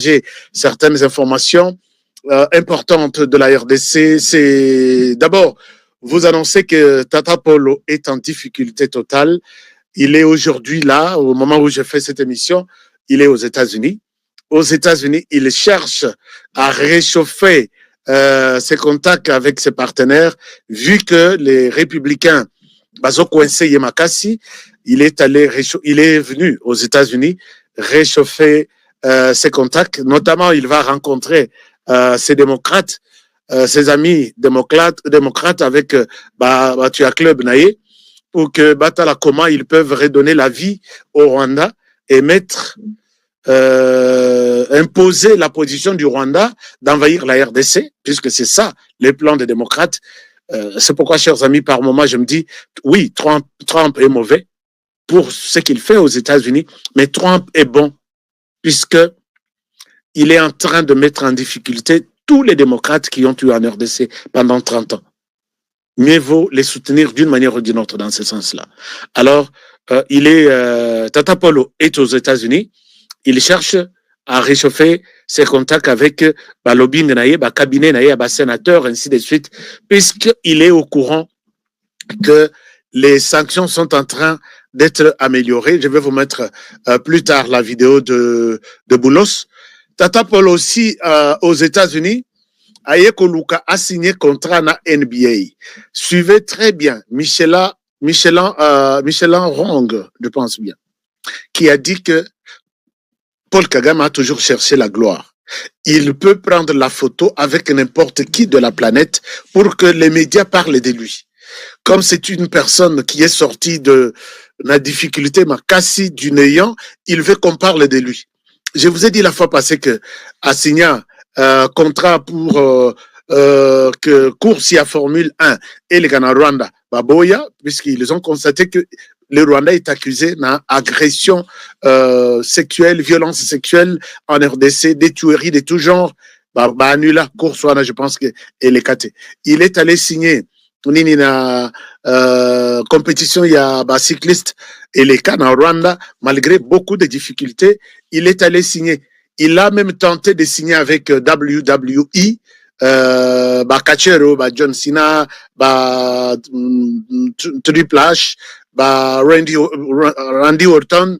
J'ai certaines informations importantes de la RDC. C'est d'abord, vous annoncez que Tata Polo est en difficulté totale. Il est aujourd'hui là, au moment où je fais cette émission, il est aux États-Unis. Aux États-Unis, il cherche à réchauffer ses contacts avec ses partenaires, vu que les républicains, Bazo Kwense Yemakasi, il est venu aux États-Unis réchauffer ses contacts. Notamment, il va rencontrer ses démocrates, ses amis démocrates avec Batua Club Naye, pour que Batala comment ils peuvent redonner la vie au Rwanda et imposer la position du Rwanda d'envahir la RDC, puisque c'est ça les plans des démocrates. C'est pourquoi, chers amis, par moment, je me dis, oui, Trump est mauvais pour ce qu'il fait aux États-Unis, mais Trump est bon, puisque il est en train de mettre en difficulté tous les démocrates qui ont eu en RDC pendant 30 ans. Mieux vaut les soutenir d'une manière ou d'une autre dans ce sens-là. Alors, Tata Polo est aux États-Unis, il cherche à réchauffer ses contacts avec lobbying naïe, cabinet naïe, sénateur, ainsi de suite, puisqu'il est au courant que les sanctions sont en train d'être améliorées. Je vais vous mettre plus tard la vidéo de Boulos. Tata Polo aussi aux États-Unis, Ayeko Luka a signé contrat na NBA. Suivez très bien Michelin Rong, je pense bien, qui a dit que Paul Kagame a toujours cherché la gloire. Il peut prendre la photo avec n'importe qui de la planète pour que les médias parlent de lui. Comme c'est une personne qui est sortie de la difficulté, Makassi, du néant, il veut qu'on parle de lui. Je vous ai dit la fois passée que a signé contrat pour que course à Formule 1 et les Ghana Rwanda, Baboya, puisqu'ils ont constaté que le Rwanda est accusé d'agression sexuelle, violence sexuelle en RDC, des tueries de tout genre. Annula, course, je pense qu'elle est catée. Il est allé signer une compétition, il y a cycliste et les cas en Rwanda, malgré beaucoup de difficultés, il est allé signer. Il a même tenté de signer avec WWE, Kachero, John Cena, Triple H, Randy Orton,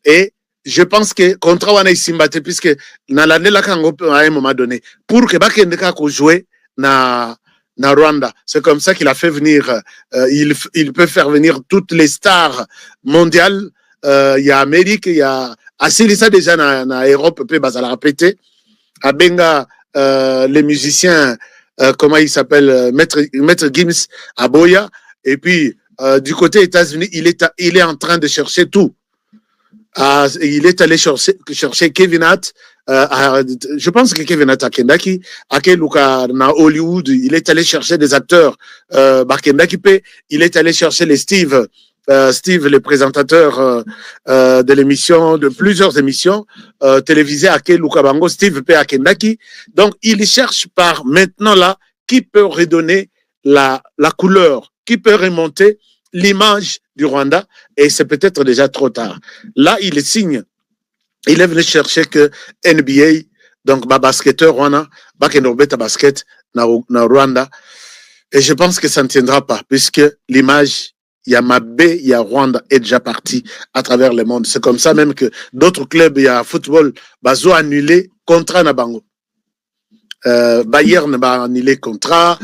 et je pense que contrat wana isimbate puisque na landela kango à un moment donné pour que bakende ka ko jouer na Rwanda. C'est comme ça qu'il a fait venir il peut faire venir toutes les stars mondiales. Il y a Amérique, il y a Asilisa déjà na Europe peut bazala répéter à Benga les musiciens comment il s'appelle Maître Gims à Boya, et puis du côté États-Unis, il est en train de chercher tout. Il est allé chercher Kevin Hart. Je pense que Kevin Hart à Kendaki, à Keluka na Hollywood, il est allé chercher des acteurs. Kendaki P, il est allé chercher les Steve, le présentateur de l'émission, de plusieurs émissions télévisées à Keluka Bango, Steve P à Kendaki. Donc, il cherche par maintenant là qui peut redonner la couleur, qui peut remonter l'image du Rwanda, et c'est peut-être déjà trop tard. Là, il signe. Il est venu chercher que NBA, donc basketteur Rwanda, Bakenobeta basket na Rwanda, et je pense que ça ne tiendra pas, puisque l'image, il y a Mabé, il y a Rwanda est déjà parti à travers le monde. C'est comme ça même que d'autres clubs, il y a football, bazo annulé contrat na bango. Bayern va annuler contrat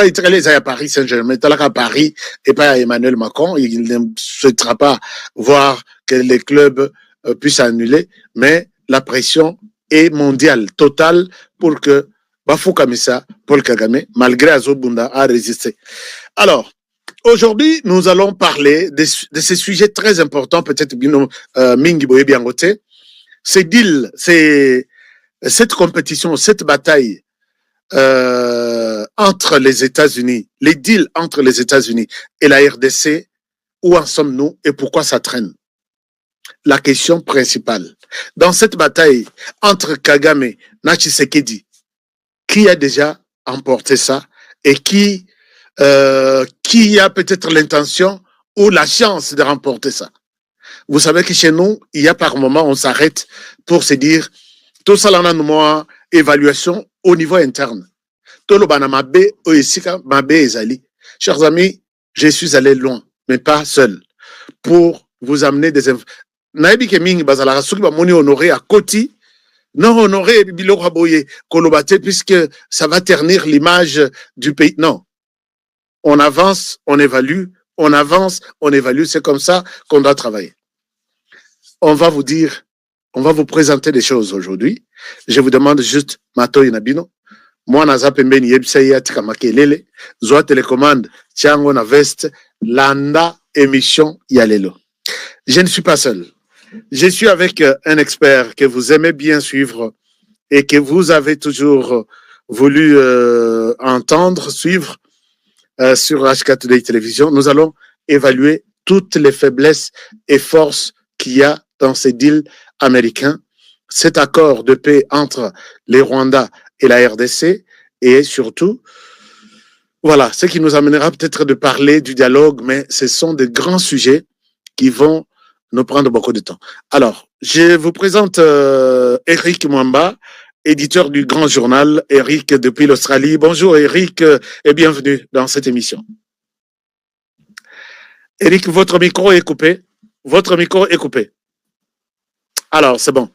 israélien à Paris Saint-Germain, à Paris et pas à Emmanuel Macron. Il ne souhaitera pas voir que les clubs puissent annuler, mais la pression est mondiale, totale, pour que Bafou Kamisa, Paul Kagame, malgré Azobunda, a résisté. Alors, aujourd'hui, nous allons parler de ces sujets très importants, peut-être Mingi Boye Biangote. Ces deals, cette compétition, cette bataille entre les États-Unis, les deals entre les États-Unis et la RDC, où en sommes-nous et pourquoi ça traîne? La question principale. Dans cette bataille entre Kagame et Tshisekedi, qui a déjà emporté ça et qui a peut-être l'intention ou la chance de remporter ça? Vous savez que chez nous, il y a par moment, on s'arrête pour se dire, tout ça, là, on a une évaluation au niveau interne. Tout le bana mabe, oesika, mabe ezali. Chers amis, je suis allé loin, mais pas seul, pour vous amener des nayebi ke mingi bazala soki ba moni honoré à Koti, non honoré biloko aboye kolobate puisque ça va ternir l'image du pays. Non. On avance, on évalue, on avance, on évalue, c'est comme ça qu'on doit travailler. On va vous dire, on va vous présenter des choses aujourd'hui. Je vous demande juste Mato Inabino. Moi naza pembeni yebisa yatika makelele, zoa télécommande, tiango na veste, landa émission yalelo. Je ne suis pas seul. Je suis avec un expert que vous aimez bien suivre et que vous avez toujours voulu entendre, suivre sur HK Today Télévision. Nous allons évaluer toutes les faiblesses et forces qu'il y a dans ces deals américains, cet accord de paix entre les Rwandais et la RDC, et surtout, voilà, ce qui nous amènera peut-être de parler du dialogue, mais ce sont des grands sujets qui vont nous prendre beaucoup de temps. Alors, je vous présente Eric Mwamba, éditeur du Grand Journal, Eric depuis l'Australie. Bonjour Eric et bienvenue dans cette émission. Eric, votre micro est coupé. Votre micro est coupé. Alors, c'est bon.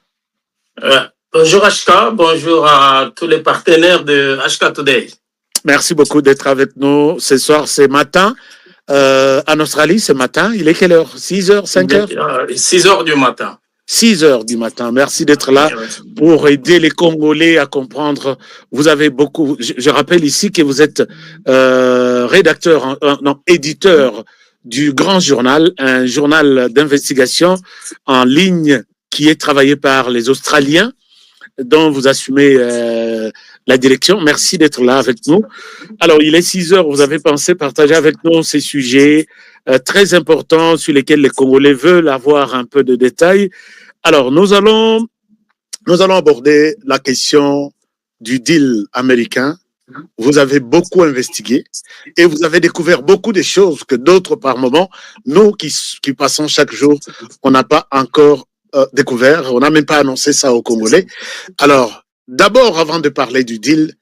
Bonjour HK, bonjour à tous les partenaires de HK Today. Merci beaucoup d'être avec nous ce soir, c'est matin. En Australie, ce matin, il est quelle heure? 6h, 5h? 6h du matin. 6h du matin. Merci d'être là pour aider les Congolais à comprendre. Vous avez beaucoup. Je rappelle ici que vous êtes rédacteur, non, éditeur du Grand Journal, un journal d'investigation en ligne qui est travaillé par les Australiens, dont vous assumez la direction. Merci d'être là avec nous. Alors, il est 6h, vous avez pensé partager avec nous ces sujets très importants sur lesquels les Congolais veulent avoir un peu de détails. Alors, nous allons aborder la question du deal américain. Vous avez beaucoup investigué et vous avez découvert beaucoup de choses que d'autres, par moment, nous qui passons chaque jour, on n'a pas encore découvert. On n'a même pas annoncé ça aux Congolais. Alors, d'abord, avant de parler du deal,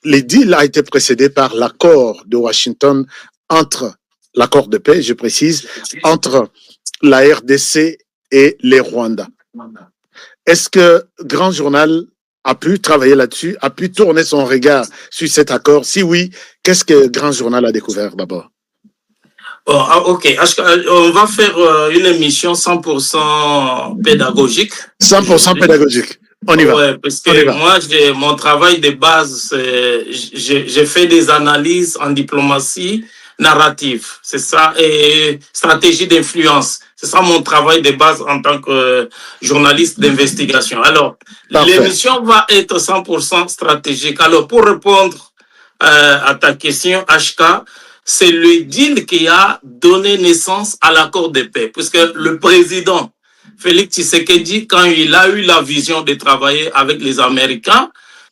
le deal a été précédé par l'accord de Washington entre l'accord de paix, je précise, entre la RDC et les Rwandais. Est-ce que Grand Journal a pu travailler là-dessus, a pu tourner son regard sur cet accord? Si oui, qu'est-ce que Grand Journal a découvert d'abord? Bon, ok, on va faire une émission 100% pédagogique. 100% pédagogique. On y va. Ouais, parce que moi, mon travail de base, j'ai fait des analyses en diplomatie narrative, c'est ça, et stratégie d'influence. C'est ça mon travail de base en tant que journaliste d'investigation. Alors, l'émission va être 100% stratégique. Alors, pour répondre à ta question, HK, c'est le deal qui a donné naissance à l'accord de paix, puisque le président Félix Tshisekedi, quand il a eu la vision de travailler avec les Américains,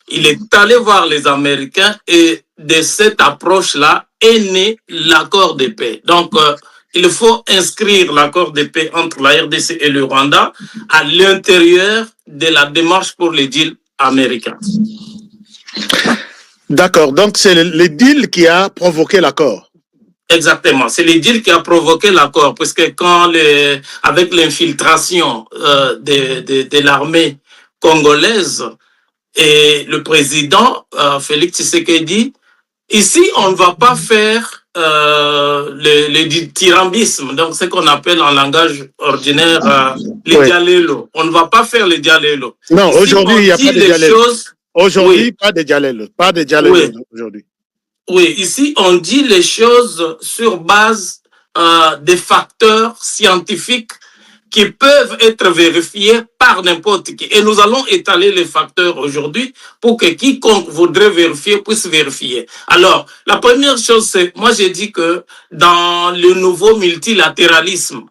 il est allé voir les Américains et de cette approche-là est né l'accord de paix. Donc, il faut inscrire l'accord de paix entre la RDC et le Rwanda à l'intérieur de la démarche pour les deals américains. D'accord, donc c'est le deal qui a provoqué l'accord. Exactement, c'est le deal qui a provoqué l'accord, parce que quand avec l'infiltration de l'armée congolaise et le président Félix Tshisekedi, ici on ne va pas faire le tirambisme, donc ce qu'on appelle en langage ordinaire les dialélo. On ne va pas faire les dialélo. Non, aujourd'hui il n'y a pas de dialélo. Aujourd'hui, oui. Pas de dialélo. Pas de dialélo oui. Aujourd'hui. Oui, ici, on dit les choses sur base des facteurs scientifiques qui peuvent être vérifiés par n'importe qui. Et nous allons étaler les facteurs aujourd'hui pour que quiconque voudrait vérifier puisse vérifier. Alors, la première chose, c'est, moi j'ai dit que dans le nouveau multilatéralisme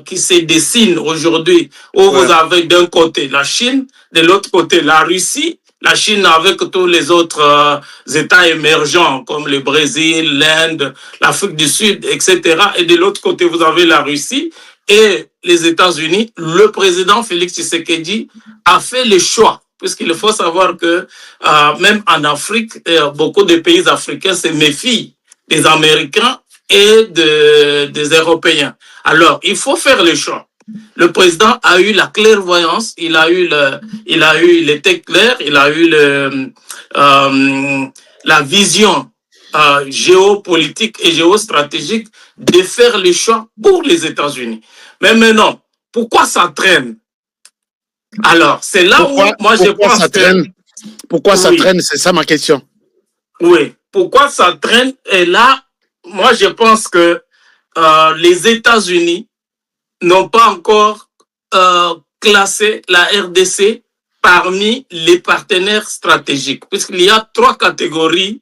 qui se dessine aujourd'hui, où vous avez d'un côté la Chine, de l'autre côté la Russie, la Chine avec tous les autres États émergents comme le Brésil, l'Inde, l'Afrique du Sud, etc. Et de l'autre côté, vous avez la Russie. et les États-Unis, le président Félix Tshisekedi a fait le choix, puisqu'il faut savoir que même en Afrique, beaucoup de pays africains se méfient des Américains et des Européens. Alors, il faut faire le choix. Le président a eu la clairvoyance, il était clair, il a eu la vision géopolitique et géostratégique de faire le choix pour les États-Unis. Mais maintenant, pourquoi ça traîne? Alors, c'est là où moi je pense que... Pourquoi ça traîne? C'est ça ma question. Oui, pourquoi ça traîne? Et là, moi je pense que les États-Unis n'ont pas encore classé la RDC parmi les partenaires stratégiques, puisqu'il y a 3 catégories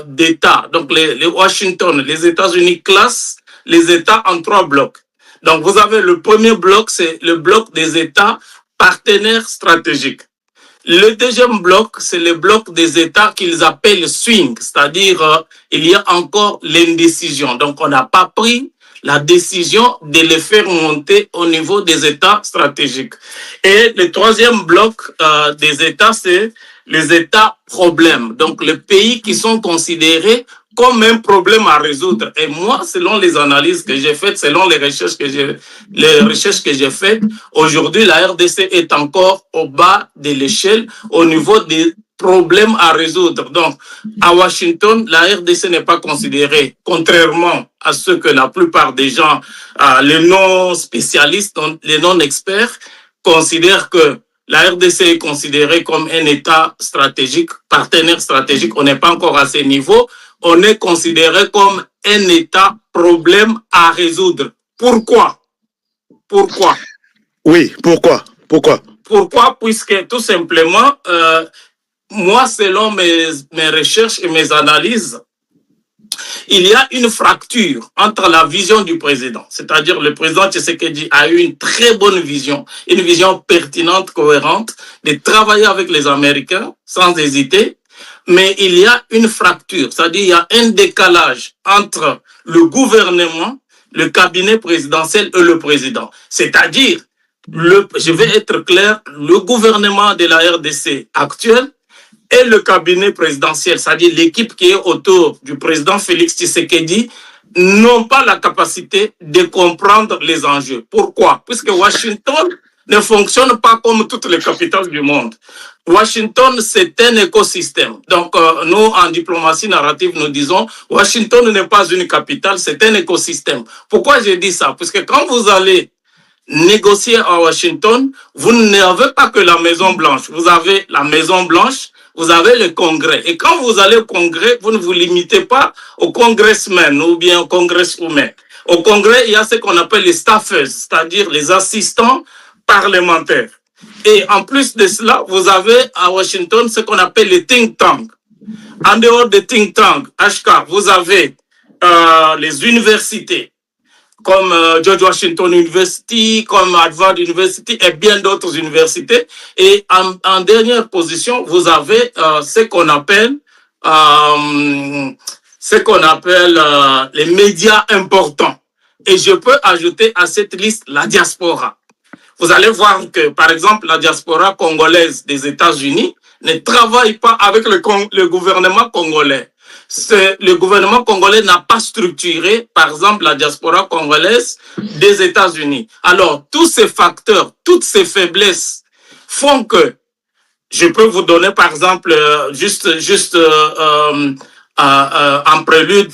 d'États. Donc, les Washington, les États-Unis classent les États en 3 blocs. Donc, vous avez le premier bloc, c'est le bloc des États partenaires stratégiques. Le deuxième bloc, c'est le bloc des États qu'ils appellent swing, c'est-à-dire il y a encore l'indécision. Donc, on n'a pas pris la décision de les faire monter au niveau des États stratégiques. Et le troisième bloc des États, c'est les États problèmes. Donc, les pays qui sont considérés comme un problème à résoudre. Et moi, selon les analyses que j'ai faites, selon les recherches que j'ai faites, aujourd'hui, la RDC est encore au bas de l'échelle au niveau des problèmes à résoudre. Donc, à Washington, la RDC n'est pas considérée, contrairement à ce que la plupart des gens, les non-spécialistes, les non-experts, considèrent que la RDC est considérée comme un État stratégique, partenaire stratégique. On n'est pas encore à ce niveau. On est considéré comme un État problème à résoudre. Pourquoi? Pourquoi? Oui, pourquoi? Pourquoi? Pourquoi? Puisque tout simplement, moi, selon mes recherches et mes analyses, il y a une fracture entre la vision du président, c'est-à-dire le président Tshisekedi a eu une très bonne vision, une vision pertinente, cohérente, de travailler avec les Américains sans hésiter, mais il y a une fracture, c'est-à-dire il y a un décalage entre le gouvernement, le cabinet présidentiel et le président. C'est-à-dire, je vais être clair, le gouvernement de la RDC actuel et le cabinet présidentiel, c'est-à-dire l'équipe qui est autour du président Félix Tshisekedi, n'ont pas la capacité de comprendre les enjeux. Pourquoi? Puisque Washington ne fonctionne pas comme toutes les capitales du monde. Washington, c'est un écosystème. Donc, nous, en diplomatie narrative, nous disons, Washington n'est pas une capitale, c'est un écosystème. Pourquoi je dis ça? Puisque quand vous allez négocier à Washington, vous n'avez pas que la Maison-Blanche. Vous avez la Maison-Blanche, vous avez le Congrès. Et quand vous allez au Congrès, vous ne vous limitez pas aux congressmen ou bien aux congresswomen. Au Congrès, il y a ce qu'on appelle les staffers, c'est-à-dire les assistants parlementaires. Et en plus de cela, vous avez à Washington ce qu'on appelle les think tanks. En dehors des think tanks, HK, vous avez les universités, comme George Washington University, comme Harvard University et bien d'autres universités. Et en dernière position, vous avez ce qu'on appelle les médias importants. Et je peux ajouter à cette liste la diaspora. Vous allez voir que, par exemple, la diaspora congolaise des États-Unis ne travaille pas avec le gouvernement congolais. Le gouvernement congolais n'a pas structuré, par exemple, la diaspora congolaise des États-Unis. Alors, tous ces facteurs, toutes ces faiblesses font que, je peux vous donner, par exemple, en prélude,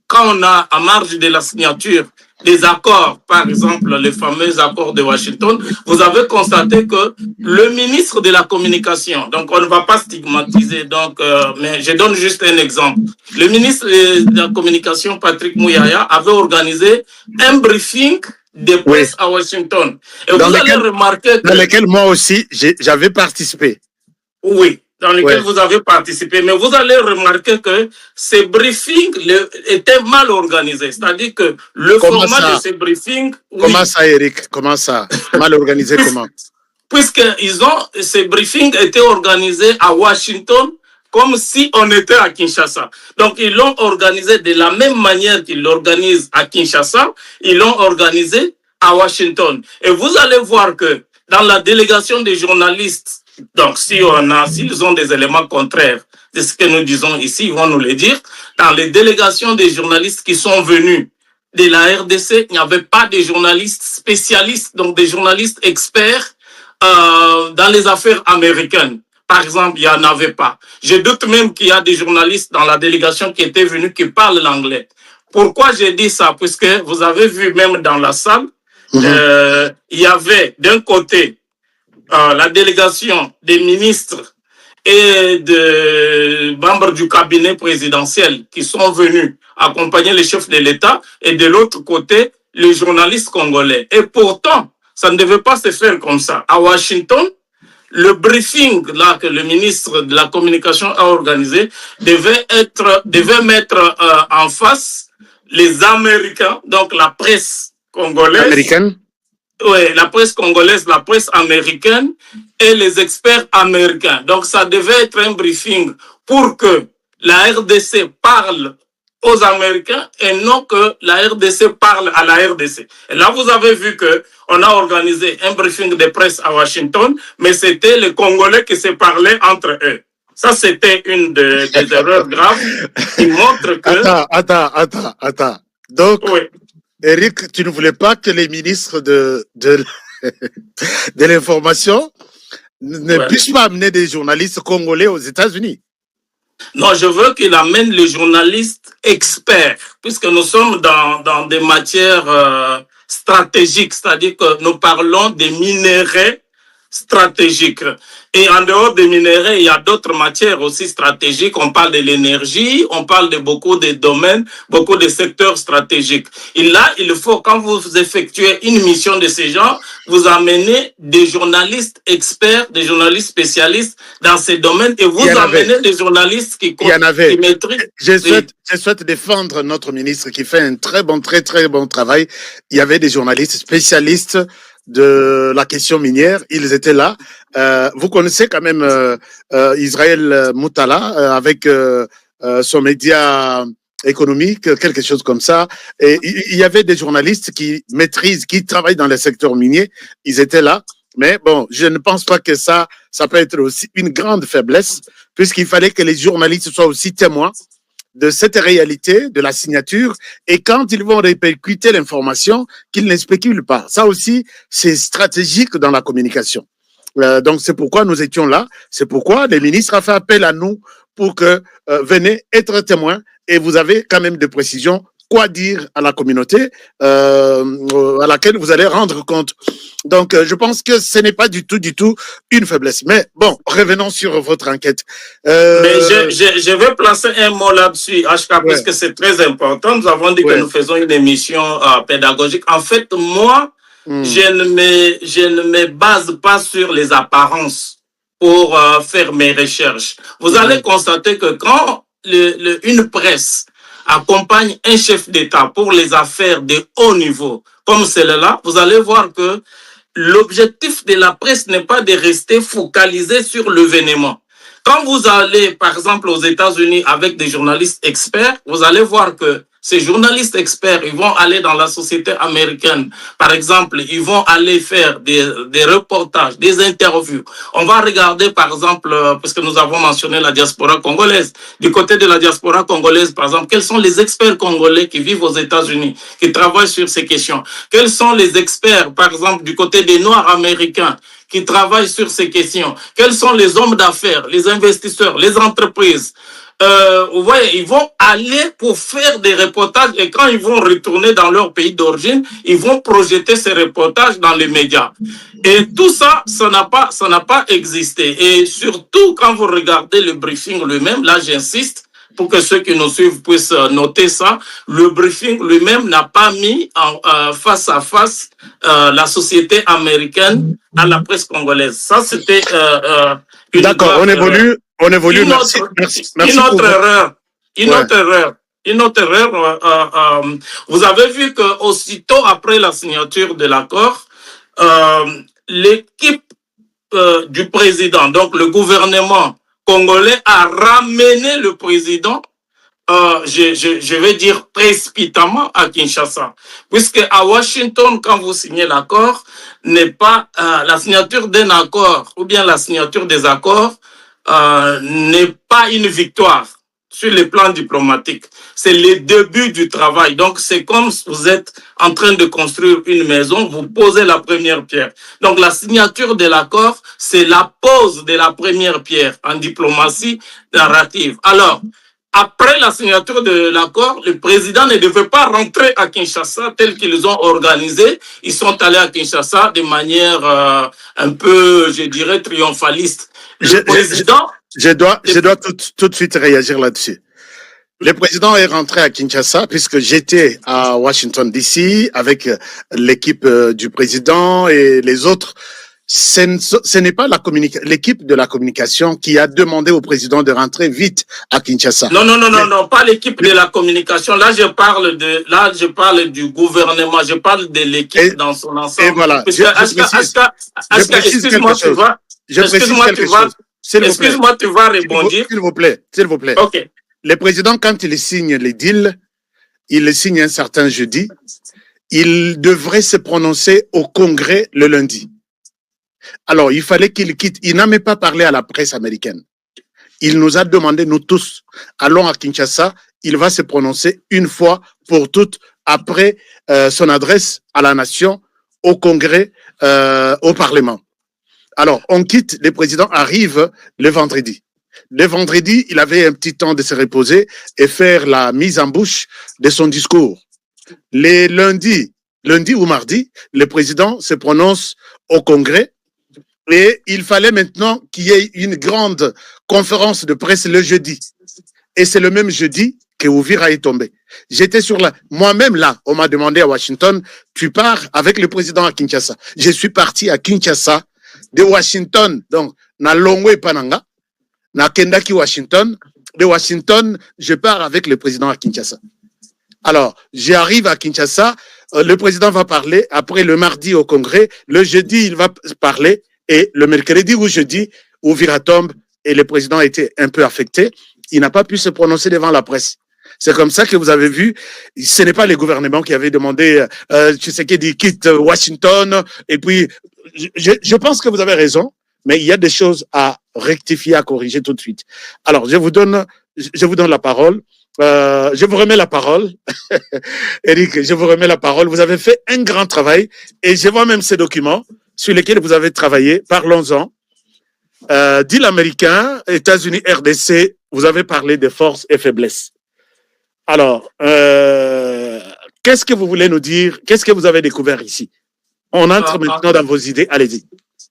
quand on a, à marge de la signature des accords, par exemple, les fameux accords de Washington, vous avez constaté que le ministre de la Communication, donc on ne va pas stigmatiser, donc, mais je donne juste un exemple. Le ministre de la Communication, Patrick Mouyaya, avait organisé un briefing de presse à Washington. Et dans vous allez remarquer que... Dans lequel moi aussi, j'avais participé. Oui, dans lequel vous avez participé. Mais vous allez remarquer que ces briefings étaient mal organisés. C'est-à-dire que le format de ces briefings... Comment ça, Eric? Comment ça? Mal organisé comment? Ces briefings étaient organisés à Washington comme si on était à Kinshasa. Donc, ils l'ont organisé de la même manière qu'ils l'organisent à Kinshasa, ils l'ont organisé à Washington. Et vous allez voir que dans la délégation des journalistes, donc s'ils ont des éléments contraires de ce que nous disons ici, ils vont nous le dire. Dans les délégations des journalistes qui sont venus de la RDC, il n'y avait pas de journalistes spécialistes, donc des journalistes experts dans les affaires américaines. Par exemple, il n'y en avait pas. Je doute même qu'il y a des journalistes dans la délégation qui étaient venus qui parlent l'anglais. Pourquoi j'ai dit ça? Puisque vous avez vu même dans la salle, il y avait d'un côté la délégation des ministres et de membres du cabinet présidentiel qui sont venus accompagner les chefs de l'État, et de l'autre côté, les journalistes congolais. Et pourtant, ça ne devait pas se faire comme ça. À Washington, le briefing là que le ministre de la Communication a organisé devait mettre en face les Américains, donc la presse congolaise. Américaine. Oui, la presse congolaise, la presse américaine et les experts américains. Donc, ça devait être un briefing pour que la RDC parle aux Américains et non que la RDC parle à la RDC. Et là, vous avez vu que on a organisé un briefing de presse à Washington, mais c'était les Congolais qui se parlaient entre eux. Ça, c'était une des erreurs graves qui montre que... Attends. Donc, oui. Eric, tu ne voulais pas que les ministres de l'information ne puissent pas amener des journalistes congolais aux États-Unis? Non, je veux qu'il amène les journalistes experts, puisque nous sommes dans des matières stratégiques, c'est-à-dire que nous parlons des minéraux stratégiques. Et en dehors des minéraux, il y a d'autres matières aussi stratégiques. On parle de l'énergie, on parle de beaucoup de domaines, beaucoup de secteurs stratégiques. Et là, il faut, quand vous effectuez une mission de ce genre, vous amenez des journalistes experts, des journalistes spécialistes dans ces domaines, et vous amenez des journalistes qui maîtrisent. Je souhaite défendre notre ministre qui fait un très bon travail. Il y avait des journalistes spécialistes de la question minière, ils étaient là. Vous connaissez quand même Israël Moutala avec son média économique, quelque chose comme ça. Et il y avait des journalistes qui maîtrisent, qui travaillent dans le secteur minier. Ils étaient là. Mais bon, je ne pense pas que ça peut être aussi une grande faiblesse, puisqu'il fallait que les journalistes soient aussi témoins de cette réalité, de la signature, et quand ils vont répercuter l'information, qu'ils ne spéculent pas. Ça aussi, c'est stratégique dans la communication. Donc, c'est pourquoi nous étions là. C'est pourquoi le ministre a fait appel à nous pour que venez être témoins, et vous avez quand même des précisions, quoi dire à la communauté à laquelle vous allez rendre compte. Donc, je pense que ce n'est pas du tout une faiblesse. Mais bon, revenons sur votre enquête. Mais je vais placer un mot là-dessus, HK, parce que c'est très important. Nous avons dit que nous faisons une émission pédagogique. En fait, moi, je ne me base pas sur les apparences pour faire mes recherches. Vous allez constater que quand une presse accompagne un chef d'État pour les affaires de haut niveau, comme celle-là, vous allez voir que l'objectif de la presse n'est pas de rester focalisé sur l'événement. Quand vous allez, par exemple, aux États-Unis avec des journalistes experts, vous allez voir que ces journalistes experts, ils vont aller dans la société américaine. Par exemple, ils vont aller faire des reportages, des interviews. On va regarder, par exemple, parce que nous avons mentionné la diaspora congolaise. Du côté de la diaspora congolaise, par exemple, quels sont les experts congolais qui vivent aux États-Unis, qui travaillent sur ces questions? Quels sont les experts, par exemple, du côté des Noirs américains, qui travaillent sur ces questions? Quels sont les hommes d'affaires, les investisseurs, les entreprises? Vous voyez, ils vont aller pour faire des reportages, et quand ils vont retourner dans leur pays d'origine, ils vont projeter ces reportages dans les médias. Et tout ça, ça n'a pas existé. Et surtout, quand vous regardez le briefing lui-même, là j'insiste, pour que ceux qui nous suivent puissent noter ça, le briefing lui-même n'a pas mis face à face la société américaine à la presse congolaise. Ça, c'était une... D'accord, on évolue. Merci. Une autre erreur. Vous avez vu que aussitôt après la signature de l'accord, l'équipe du président, donc le gouvernement congolais a ramené le président, je vais dire précipitamment à Kinshasa. Puisque à Washington, quand vous signez l'accord, n'est pas la signature d'un accord ou bien la signature des accords n'est pas une victoire sur le plan diplomatique. C'est le début du travail. Donc, c'est comme si vous êtes en train de construire une maison, vous posez la première pierre. Donc, la signature de l'accord, c'est la pose de la première pierre en diplomatie narrative. Alors, après la signature de l'accord, le président ne devait pas rentrer à Kinshasa tel qu'ils ont organisé. Ils sont allés à Kinshasa de manière un peu, je dirais, triomphaliste. Le président... Je dois tout de suite réagir là-dessus. Le président est rentré à Kinshasa puisque j'étais à Washington DC avec l'équipe du président et les autres. Ce n'est pas l'équipe de la communication qui a demandé au président de rentrer vite à Kinshasa. Non, pas l'équipe de la communication. Là, je parle du gouvernement. Je parle de l'équipe dans son ensemble. Et voilà. Excuse-moi, tu vas rebondir. S'il vous plaît. Ok. Le président, quand il signe les deals, il signe un certain jeudi. Il devrait se prononcer au Congrès le lundi. Alors, il fallait qu'il quitte. Il n'a même pas parlé à la presse américaine. Il nous a demandé, nous tous, allons à Kinshasa. Il va se prononcer une fois pour toutes après son adresse à la nation, au Congrès, au Parlement. Alors, on quitte, le président arrive le vendredi. Le vendredi, il avait un petit temps de se reposer et faire la mise en bouche de son discours. Les lundi ou mardi, le président se prononce au Congrès et il fallait maintenant qu'il y ait une grande conférence de presse le jeudi. Et c'est le même jeudi que Uvira est tombé. J'étais moi-même là, on m'a demandé à Washington, tu pars avec le président à Kinshasa. Je suis parti à Kinshasa de Washington, donc na Longwe Pananga, na Kendaki Washington. De Washington, je pars avec le président à Kinshasa. Alors, j'arrive à Kinshasa, le président va parler, après le mardi au Congrès, le jeudi, il va parler, et le mercredi ou jeudi, Uvira tombe, et le président a été un peu affecté, il n'a pas pu se prononcer devant la presse. C'est comme ça que vous avez vu, ce n'est pas le gouvernement qui avait demandé, Tshisekedi quitte Washington, et puis, je pense que vous avez raison, mais il y a des choses à rectifier, à corriger tout de suite. Alors, je vous donne la parole. Je vous remets la parole. Eric, je vous remets la parole. Vous avez fait un grand travail et je vois même ces documents sur lesquels vous avez travaillé. Parlons-en. Deal américain, États-Unis, RDC, vous avez parlé des forces et faiblesses. Alors, qu'est-ce que vous voulez nous dire? Qu'est-ce que vous avez découvert ici? On entre maintenant dans vos idées. Allez-y.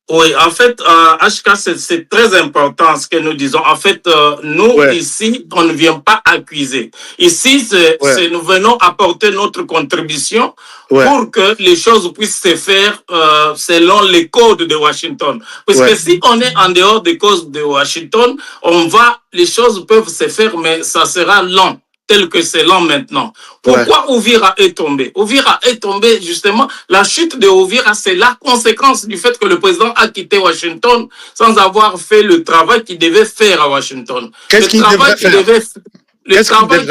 Oui, en fait, HK, c'est très important ce que nous disons. En fait, nous, ici, on ne vient pas accuser. Ici, nous venons apporter notre contribution pour que les choses puissent se faire selon les codes de Washington. Parce que si on est en dehors des codes de Washington, les choses peuvent se faire, mais ça sera lent. Tel que c'est lent maintenant. Pourquoi Uvira est tombé? Uvira est tombé, justement, la chute de Uvira, c'est la conséquence du fait que le président a quitté Washington sans avoir fait le travail qu'il devait faire à Washington. Qu'est-ce qu'il devait faire? Le travail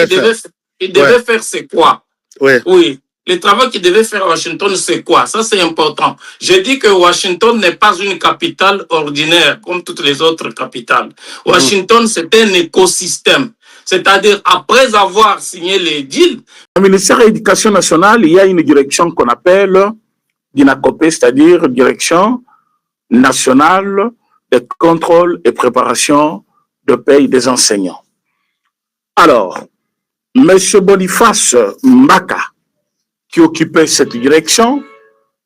qu'il devait faire, c'est quoi? Oui. Le travail qu'il devait faire à Washington, c'est quoi? Ça, c'est important. J'ai dit que Washington n'est pas une capitale ordinaire, comme toutes les autres capitales. Washington, c'est un écosystème. C'est-à-dire, après avoir signé les deals... Au ministère de l'Éducation nationale, il y a une direction qu'on appelle DINACOPE, c'est-à-dire Direction nationale de contrôle et préparation de paye des enseignants. Alors, M. Boniface Mbaka, qui occupait cette direction,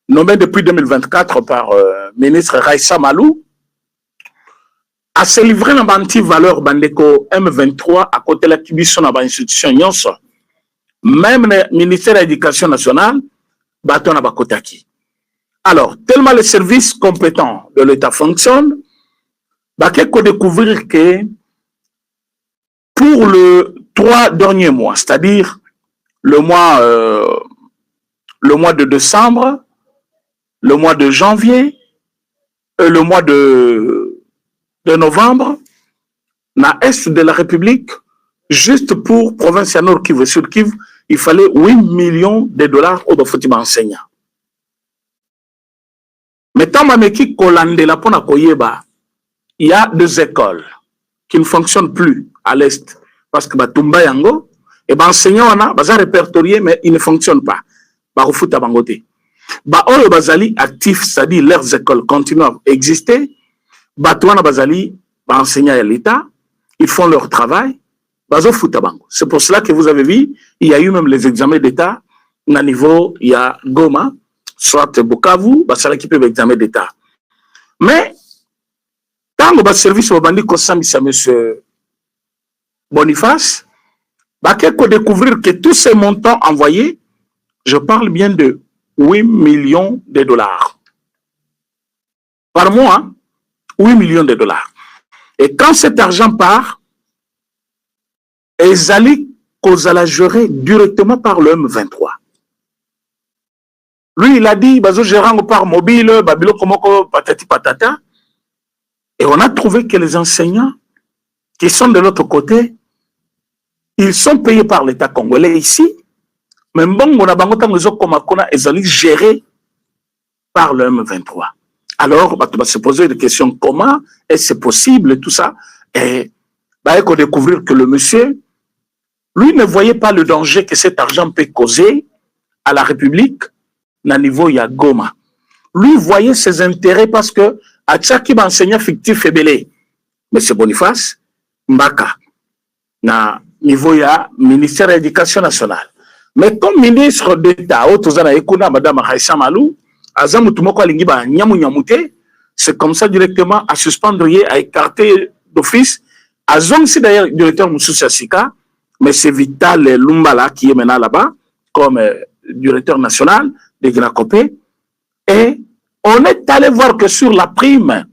nommé depuis 2024 par ministre Raissa Malou, a se livré dans l'anti-valeur bandeko M23 à côté de la Kibiso dans l'institution Nyonso. Même le ministère de l'Éducation nationale, bâton à Bakotaki. Alors, tellement les services compétents de l'État fonctionnent, il faut découvrir que pour les 3 derniers mois, c'est-à-dire le mois de décembre, le mois de janvier et le mois de novembre, na est de la République, juste pour province ya Nord Kivu, Sud Kivu, il fallait 8 millions de dollars au bafouti enseignant. Mais tant mameki kolande la pona koyeba, il y a 2 écoles qui ne fonctionnent plus à l'est parce que batumba yango et enseignant wana baza répertorié mais ils ne fonctionnent pas. Ba refuta bangote. Ba oyo bazali actifs, c'est-à-dire leurs écoles continuent à exister. Batouana bazali ba enseignants à l'État, ils font leur travail. Bazo futa bango. C'est pour cela que vous avez vu, il y a eu même les examens d'État na niveau il y a Goma, soit Bukavu, basala qui peut examen d'État. Mais quand le service au bandit Kosambisa monsieur Boniface, bah quelqu'un découvrir que tous ces montants envoyés, je parle bien de 8 millions de dollars. Par mois, 8 millions de dollars. Et quand cet argent part, ils allaient la gérer directement par le M23. Lui, il a dit, bazo gérant par mobile, babilo komoko patati patata. Et on a trouvé que les enseignants qui sont de l'autre côté, ils sont payés par l'État congolais ici, mais bon, on a bangotan les autres comme ils allaient gérer par le M23. Alors, on va se poser des questions, comment est-ce possible, tout ça? Et il faut découvrir que le monsieur, lui, ne voyait pas le danger que cet argent peut causer à la République, à niveau ya Goma. Lui voyait ses intérêts parce que à chaque enseignant fictif et belé, M. Boniface, Mbaka, na niveau ya ministère de l'Éducation nationale. Mais comme ministre d'État, Otozana Ekuna, Madame Raissa Malou, Azamutumoko Alingiba Nyamute, c'est comme ça directement à suspendre, à écarter d'office. Azong, c'est d'ailleurs directeur Moussoussa Sika, mais c'est Vital Lumbala qui est maintenant là-bas, comme directeur national de Gnakopé. Et on est allé voir que sur la prime,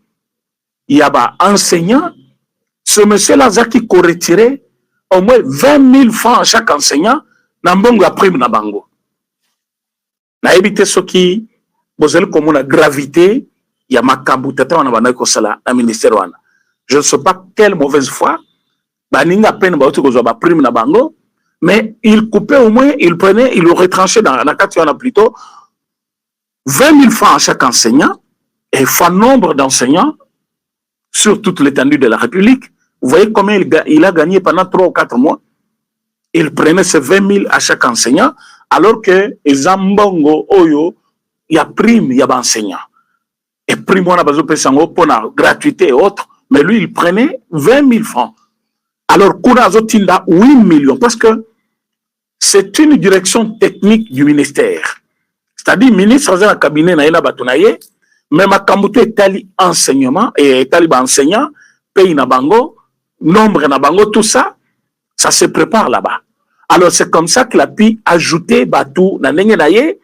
il y a un enseignant, ce monsieur-là qui a retiré au moins 20 000 francs à chaque enseignant, dans la prime na bango. Na évité ce qui, vous avez comme la gravité, il y a ma kambutata wana bana ko sala na ministère wana. Je ne sais pas quelle mauvaise foi, baninga peine ba oto ba prime na bango, mais il coupait au moins, il prenait, il le retranchait dans la carte plutôt 20 000 francs à chaque enseignant et fois nombre d'enseignants sur toute l'étendue de la République. Vous voyez combien il a gagné pendant 3 ou 4 mois. Il prenait ces 20 000 à chaque enseignant, alors que Zambongo, Oyo, il y a prime, il y a enseignant. Et prime, on a besoin de pour la gratuité et autres, mais lui, il prenait 20 000 francs. Alors, Kourazo Tinda, 8 millions, parce que c'est une direction technique du ministère. C'est-à-dire, ministre dans le cabinet, mais ma kambuto est tali enseignement, et tali enseignant, pays na bango, nombre na bango, tout ça, ça se prépare là-bas. Alors, c'est comme ça qu'il a pu ajouter Batou na nenge naye,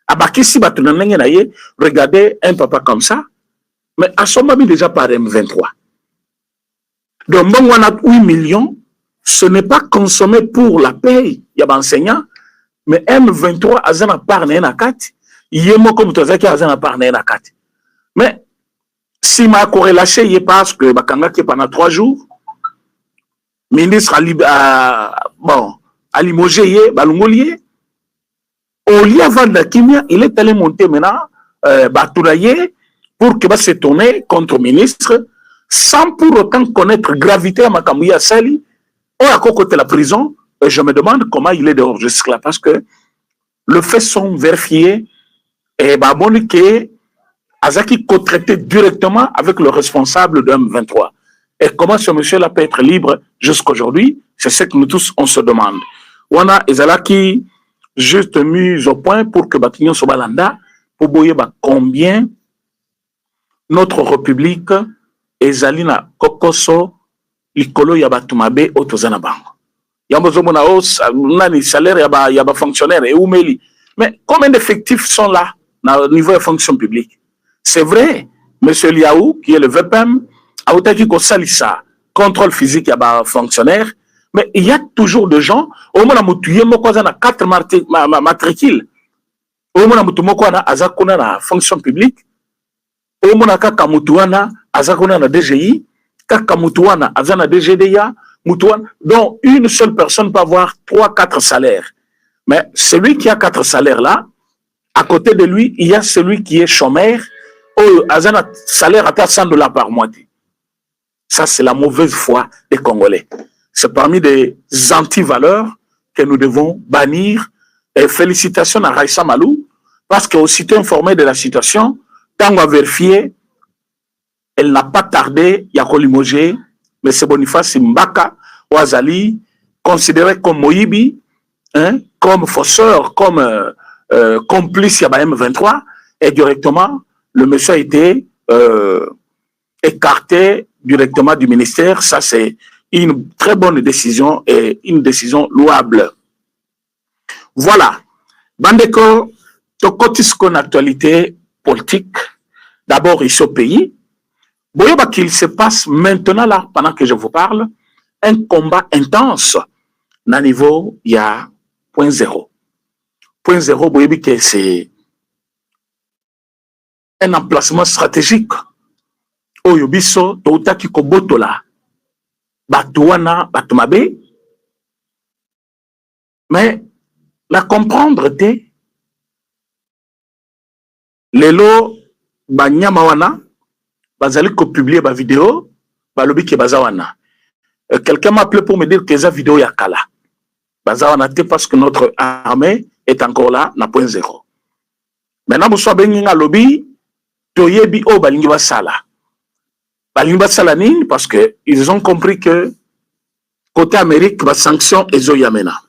abakisi Batou na nenge naye, regardez un papa comme ça, mais à son moment déjà par M23. Donc, bon, on a 8 millions, ce n'est pas consommé pour la paye, il y a enseignant, mais M23 a zana par na 4, yemo comme tozaki a zana par na 4. Mais, si ma corrélation y est parce que bakanga qui pendant 3 jours, ministre a limogé balungolier, au lieu avant de la Kimia, il est allé monter maintenant Batouraye pour que va se tourner contre le ministre sans pour autant connaître gravité à Makamouya Sali ou à côté de la prison. Et je me demande comment il est dehors jusque-là parce que le fait sont vérifiés et bon que Azaki co-traité directement avec le responsable de M23. Et comment ce monsieur-là peut être libre jusqu'aujourd'hui? C'est ce que nous tous, on se demande. On a Ezalaki juste mis au point pour que Batignon soit balanda, pour boyer combien notre République Ezalina Kokoso, Likolo Yabatumabe, Otozana Bango. Yambozomona os, nani salaire yaba fonctionnaire et oumeli. Mais combien d'effectifs sont là, au niveau de fonction publique? C'est vrai, M. Liaou, qui est le VPM, a aussi salissa contrôle physique y a fonctionnaire, mais il y a toujours des gens au moins na 4 matricules au moins na azakuna na fonction publique au moins na kaka mutuana azakuna na DGI kaka mutuana azana DGDA mutuana, donc une seule personne peut avoir 3-4 salaires. Mais celui qui a 4 salaires là, à côté de lui, il y a celui qui est chômeur, azana salaire à $100 par mois. Ça, c'est la mauvaise foi des Congolais. C'est parmi des anti-valeurs que nous devons bannir. Et félicitations à Raissa Malou, parce qu'aussitôt informée de la situation, tant qu'on a vérifié, elle n'a pas tardé, il y a limogé, mais c'est Boniface Mbaka, Ouazali, considéré comme Moïbi, hein, comme fausseur, comme complice à M23, et directement, le monsieur a été écarté directement du ministère. Ça, c'est une très bonne décision et une décision louable. Voilà. Bandeko, tokotis kon actualité politique, d'abord ici au pays. Boyoba qu'il se passe maintenant là, pendant que je vous parle, un combat intense na niveau il y a point zéro. Point zéro, boyobi que c'est un emplacement stratégique. Oyo biso toutaki kobotola batuana batumabe, mais la comprendre te lelo banyama wana bazali ko publier ba vidéo balobi ke bazawana. Quelqu'un m'a appelé pour me dire que za vidéo ya kala bazawana te parce que notre armée est encore là na point zéro. Maintenant vous savez nga lobby toyebi o balingi basala. Balingi basala nini parce que ils ont compris que côté Amérique ba sanction ezo yamena.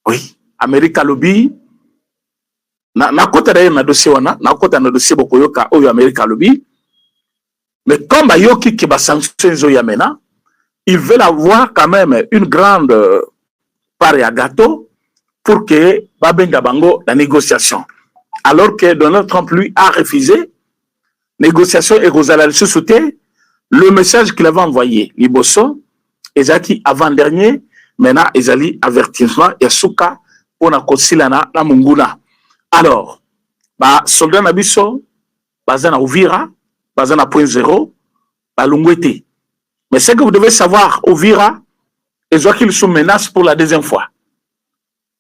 Oui, Amérique lobby na kota d'ailleurs na dossier wana na kota na dossier bokoyoka oyo Amérique lobby, mais comme bayoki ki ba sanction ezo yamena, ils veulent avoir quand même une grande part à gâteau pour que babenga bango la négociation, alors que Donald Trump lui a refusé négociation et Rosala le le message qu'il avait envoyé Liboso ezaki avant-dernier. Maintenant, ils allaient avertissement et souka pour na kosilana na munguna. Alors, bah soldat nabiso, bazana Uvira, bazana point zéro, bah lungwete. Mais ce que vous devez savoir, Uvira, ils voient qu'ils sont menaces pour la deuxième fois,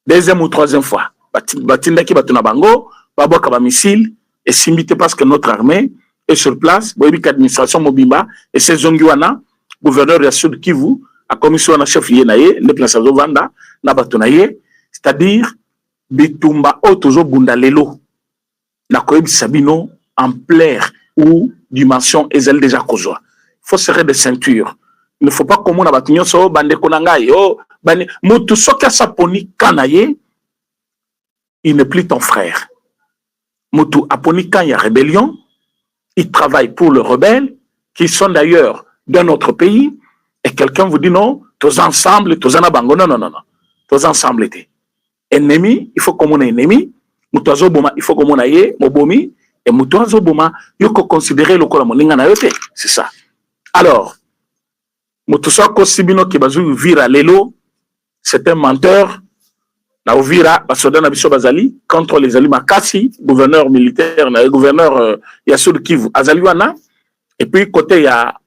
deuxième ou troisième fois. Batinda ki batuna bango, baboka ba missile et simité parce que notre armée est sur place. Boyebi administration Mobimba et ses zongiwana, gouverneur de Sud Kivu. A commission na chef yenaye le place vanda na batonaye, c'est-à-dire bitumba otozo bunda lelo na koyebi sabino en plaire ou dimension ezali déjà kozwa. Il faut serrer des ceintures. Il ne faut pas comme on a batunyo so bande konangai oh bande mutu soka saponi kanaye, il n'est plus ton frère. Mutu aponi kan ya rébellion, il travaille pour les rebelles qui sont d'ailleurs dans notre pays. Et quelqu'un vous dit non, tous ensemble, tous en abango. Non, non, non, non. Tous ensemble étaient. Ennemi, il faut comme on est ennemi. Moutoazo boma, il faut comme on aille, mobomi. Et moutoazo boma, il faut considérer le corps moninga na yote. C'est ça. Alors, moutoazo kosibino ki bazu vira lelo, c'est un menteur. Na uvira, basoda na biso bazali, contre les Ali Makasi, gouverneur militaire, gouverneur Yassou Kivu, azali wana. Et puis, côté ya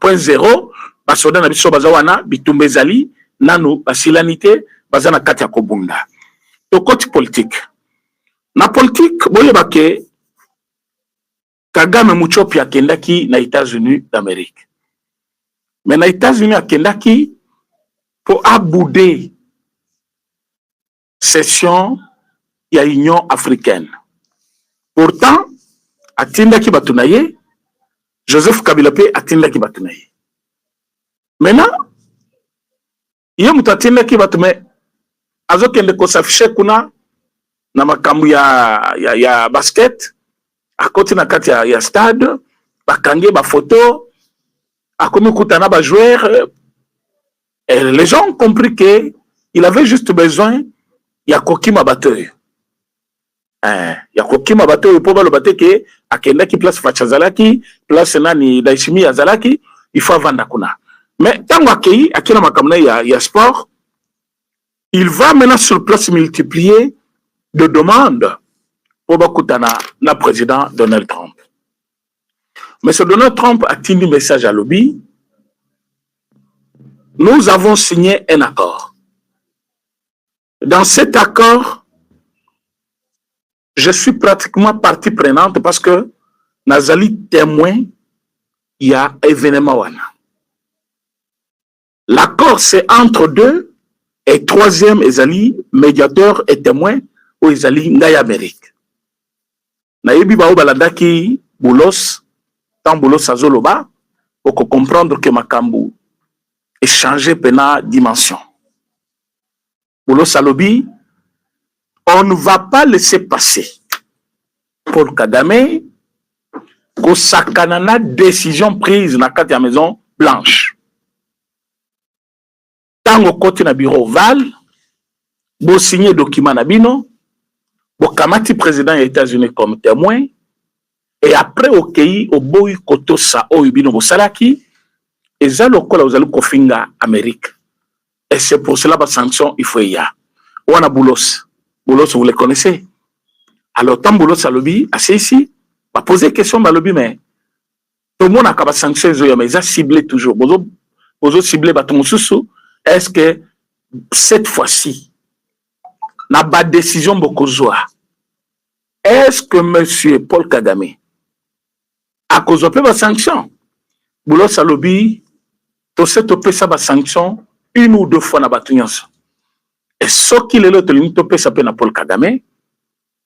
point zéro, basoda na biso bazawana bitumbe zali nanu basilanité bazana kati ya kobunda. To côté politique. Na politique boyeba ke Kagame Muchopi akendaki na États-Unis d'Amérique. Mais na États-Unis akendaki pour abouder session ya Union africaine. Pourtant atindaki batunaye Joseph Kabila pe atinda ki batunaye. Maintenant, il y a mutatinda ki batume azokende ko s'afficher kuna na makambu ya basket à côté na kati ya stade bakange ba photo akomi kutana ba joueur. Et les gens ont compris que il avait juste besoin ya kokima bateuil. Ya kokima bateuil po balo bateke akenda ki place Fachazalaki, place nani Daishimi Azalaki, il faut vendre kuna. Mais tango akei akina makamna ya sport, il va maintenant sur place multiplier de demandes pour bakutana na président Donald Trump. M. Donald Trump a tenu un message à lobby. Nous avons signé un accord. Dans cet accord, je suis pratiquement partie prenante parce que Nazali témoin, il y a événement. L'accord, c'est entre deux, et troisième, Ezali, médiateur et témoin, ou Ezali, Ngaï Amérique. Naïbi Bao Balandaki, Boulos, tant Boulos Azoloba, pour comprendre que Makambu est changé pena dimension. Boulos Alobi, on ne va pas laisser passer Paul Kagame que sakanana décision prise dans la Maison Blanche. Tango côté na bureau Oval, bo signer document na bino, bo kamati président des États-Unis comme témoin, et après au pays au boy koto sa o bino bo salaki, et ça le kola ozalu kofinga Amérique. Et c'est pour cela que sanction il faut y a. On a Boulos. Boulos, vous les connaissez. Alors, tant Boulos à lobby, assez ici, va poser question à lobby, mais tout le monde a qu'à sanctionner, mais ils ont ciblé toujours. Vous ciblé, est-ce que cette fois-ci, n'a pas de décision beaucoup est-ce que monsieur Paul Kagame, à cause de la sanction, Boulos à lobby, tout cette sanction, une ou deux fois n'a pas tenu. Et ce qu'il est l'autre, il Paul Kagame,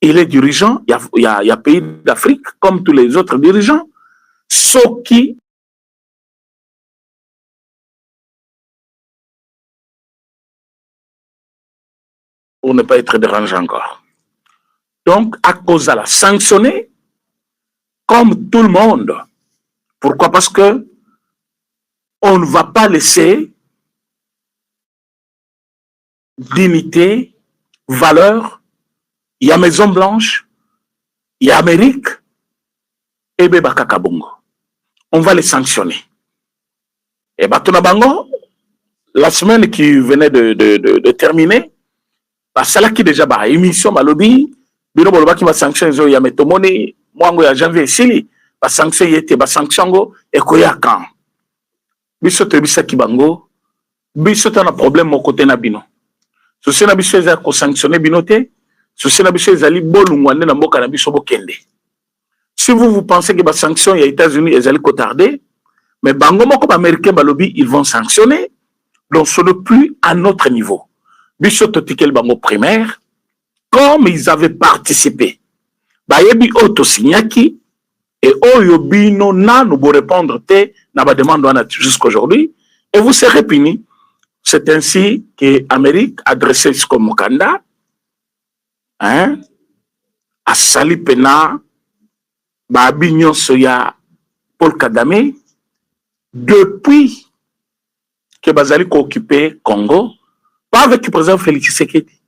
il est dirigeant, il y a pays d'Afrique, comme tous les autres dirigeants, ce qui pour ne pas être dérangé encore. Donc, à cause de la sanctionner, comme tout le monde. Pourquoi? Parce que on ne va pas laisser dignité, valeur, il y a Maison Blanche, il y a Amérique, et Beba Kakabongo. On va les sanctionner. Et Batonabango, la semaine qui venait de terminer, ça là qui déjà bah émission Malobi, Bino Boloba qui va sanctionner il y a Metomoni, moi en janvier ici, va sanctionner était va sanctionner et koya quand. Biso te bisa kibango, biso ta na problème mon côté na bino. Ceci n'a biso ezali ko sanctionner binoté, ceci n'a biso ezali bolungwane na mboka na biso bokende. Si vous pensez que les sanctions aux États-Unis ezali ko tarder, mais bango moko ba américain balobi ils vont sanctionner, donc ce n'est plus à notre niveau. Biso totikel bango primaire, comme ils avaient participé. Ba yebi auto signaki et oyo bino na nous bo répondre te na ba demande jusqu'aujourd'hui et vous serez punis. C'est ainsi que l'Amérique a dressé ce comme Mokanda, à Sali Pena, Babignon Soya, Paul Kagame, depuis que Bazali a occupé Congo, pas avec le président Félix Tshisekedi.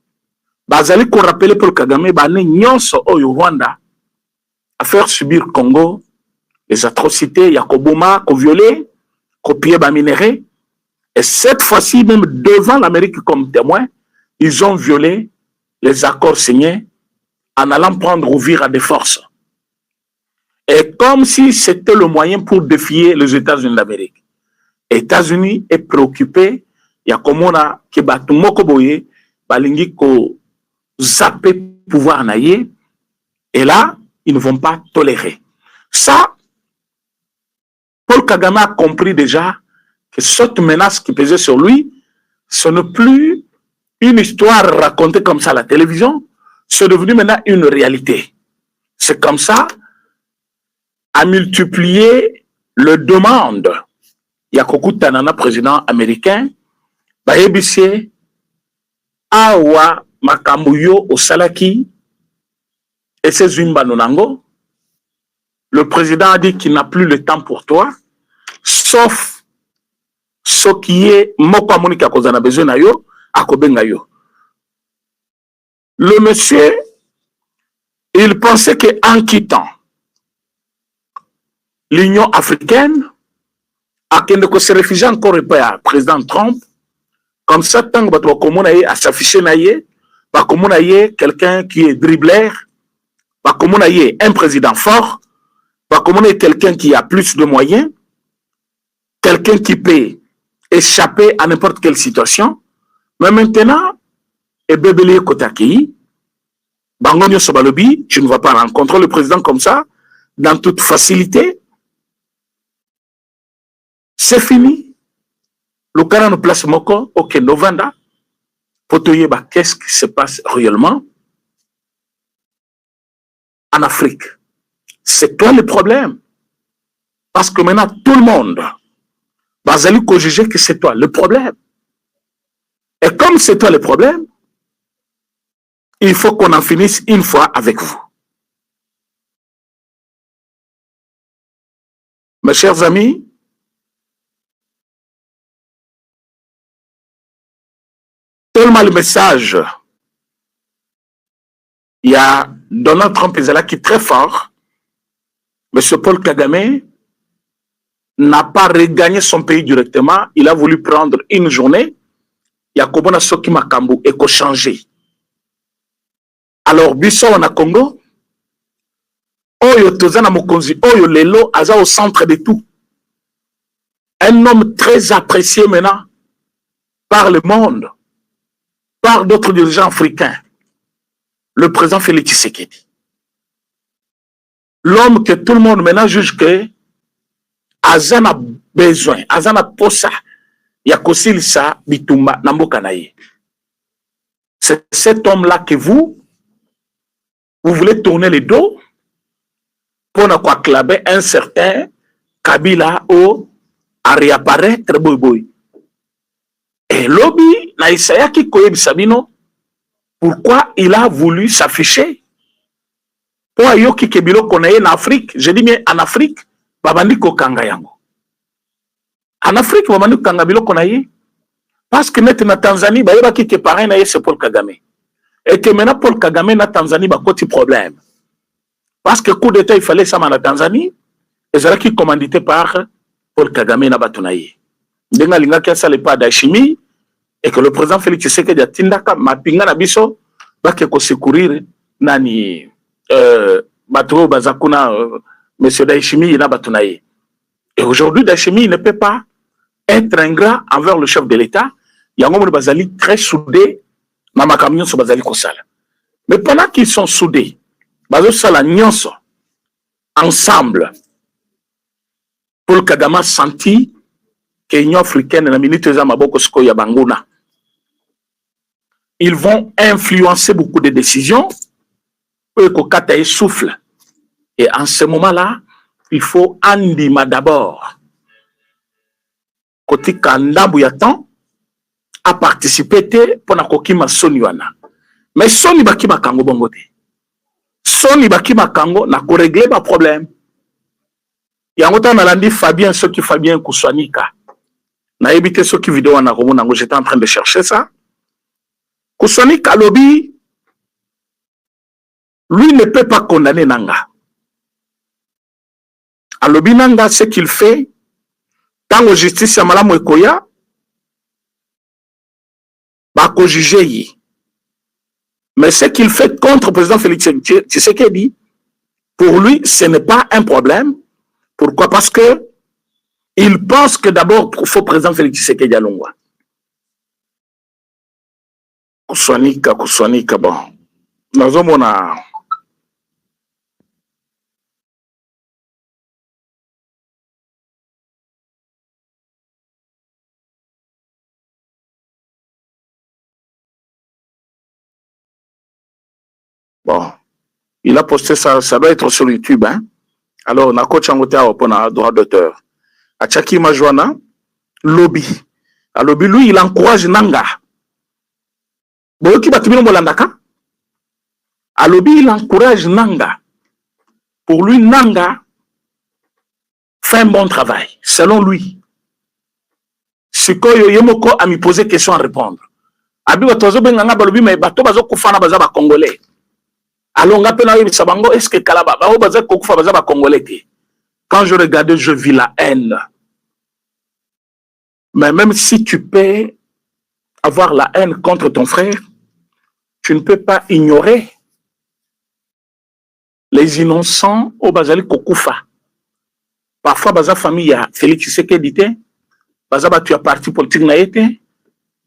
Bazali a rappelé Paul Kagame, Bané Nyonso au Rwanda, à faire subir Congo les atrocités, il y a Koboma, violé, copié, minéré. Et cette fois-ci, même devant l'Amérique comme témoin, ils ont violé les accords signés en allant prendre Ouvira des forces. Et comme si c'était le moyen pour défier les États-Unis d'Amérique. Les États-Unis est préoccupé, il y a comme on a qui bat Mokoboye, balingi ko zappé pouvoir naïe, et là, ils ne vont pas tolérer. Ça, Paul Kagame a compris déjà que cette menace qui pesait sur lui, ce n'est plus une histoire racontée comme ça à la télévision, c'est devenu maintenant une réalité. C'est comme ça, à multiplier les demandes. Il y a beaucoup de Tanana, président américain, Bayebissé, Awa, Makamuyo, Osalaki, et ses Zumbanonango. Le président a dit qu'il n'a plus le temps pour toi, sauf ce qui est Moko Monika Kozana besoin na yo, akobenga yo. Le monsieur, il pensait qu'en quittant l'Union africaine, à se réfugier encore à président Trump, comme ça, tant que à s'afficher naïe, pas comme quelqu'un qui est dribbleur, pas comme un président fort, Comme on est quelqu'un qui a plus de moyens, quelqu'un qui peut échapper à n'importe quelle situation, mais maintenant, et bébélé Kotaki, Bangonio Sobalobi, tu ne vas pas rencontrer le président comme ça, dans toute facilité. C'est fini. Le cas de place Moko, ok, Novanda, pour te dire qu'est-ce qui se passe réellement en Afrique. C'est toi le problème. Parce que maintenant, tout le monde va juger que c'est toi le problème. Et comme c'est toi le problème, il faut qu'on en finisse une fois avec vous. Mes chers amis, tellement le message, il y a Donald Trump qui est très fort, M. Paul Kagame n'a pas regagné son pays directement, il a voulu prendre une journée, il y a Kobona Soki Makambu et qu'on changer. Alors, biso wana Congo, Oyo Tozana Mokonzi, Oyo Lelo, Aza au centre de tout. Un homme très apprécié maintenant par le monde, par d'autres dirigeants africains, le président Félix Tshisekedi. L'homme que tout le monde maintenant juge que Aza a besoin, Aza a posa, Yakosilisa Bitumba Namboka naye. C'est cet homme-là que vous voulez tourner le dos pour ne pas acclamer un certain Kabila ou à réapparaître boy. Et lobby, na Isaya qui koyebi Sabino, pourquoi il a voulu s'afficher? Pour ayoki kebilo konaye en Afrique, je dis bien en Afrique, babandi ko kanga yango. En Afrique, babandi ko kanga bilo konaye, parce que net na Tanzanie, ba yeba ki ke pareil na c'est Paul Kagame. Et que maintenant Paul Kagame na Tanzanie ba koti problème. Parce que coup d'état il fallait ça na Tanzanie, et c'est là qui commandité par Paul Kagame na batunaye. Ndenga linga kia ça le pas d'Achimi et que le président Félix Tshisekedi a tindaka mapinga na biso ba ke ko secourir nani bateau bazakuna monsieur Dachimi na batunaye. Et aujourd'hui Dachimi ne peut pas être ingrat envers le chef de l'État. Yango mo bazali très soudés na makamyo so bazali kosala. Mais pendant qu'ils sont soudés, bazo sala nyonso ensemble. Paul Kagame a senti que l'Union africaine na minute za maboko siko ya banguna. Ils vont influencer beaucoup de décisions. Eux kokata et souffle. Et en ce moment-là, il faut andima d'abord. Côté Kandambu yatan a participé pour na kokima soni wana. Mais soni baki makango bongo te. Soni baki makango na ko régler ba problème. Yango ta nalandi Fabien Soki Fabien Kouswanika. Na évité Soki vidéo na romo nango, j'étais en train de chercher ça. Kouswanika lobby, lui ne peut pas condamner Nanga. A lobby Nanga, ce qu'il fait, tant que justice ya malamu ekoya, ba ko juger yi. Mais ce qu'il fait contre le président Félix Tshisekedi, pour lui, ce n'est pas un problème. Pourquoi? Parce que il pense que d'abord, il faut président Félix Tshisekedi Alongwa. Kouswanika, bon. Nous avons bon. Il a posté ça, ça doit être sur YouTube, hein. Alors, on a coach en droit d'auteur. A Tchaki Majwana, lobby. A lobby, lui, il encourage Nanga. A lobby, il encourage Nanga. Pour lui, Nanga fait un bon travail, selon lui. Sikoyo Yemoko a mis posé question à répondre. Abi watozo benganga balobi mais bato bazo kufana baza ba congolais. Alors on appelle na sabango est-ce que kalaba ba baza kokufa baza ba congolais. Quand je regardais, je vis la haine. Mais même si tu peux avoir la haine contre ton frère, tu ne peux pas ignorer les innocents au Bazali Kokufa. Parfois, baza famille ya Félix Tshisekedi te, baza batu ya parti politique na yete,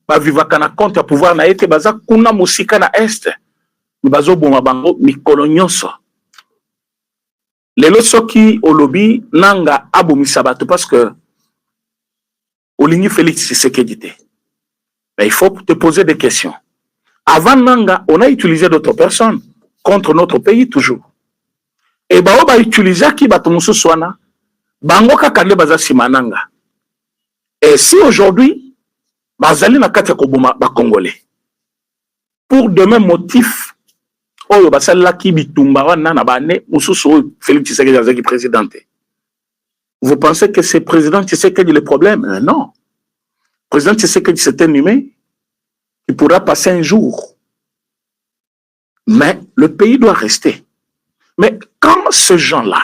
ba vivaka na compte ya pouvoir na yete, baza kuna musika na est, ni bazo boma bango mikolo nyonso. Lelo soki olobi nanga abomisa bato parce que olingi Félix Tshisekedi te. Mais il faut te poser des questions. Avant nanga, on a utilisé d'autres personnes contre notre pays toujours. Et bah on va utiliser qui bato mususu wana bango kaka nde baza sima nanga. Et si aujourd'hui bazali na kati ya koboma ba Congolais pour de mêmes motifs oyo basala ki bitumba wana na bane mususu oyo Félix Tshisekedi azaki président. Vous pensez que c'est président Tshisekedi le problème? Non. Président Tshisekedi c'est un humain qui pourra passer un jour. Mais le pays doit rester. Mais quand ces gens-là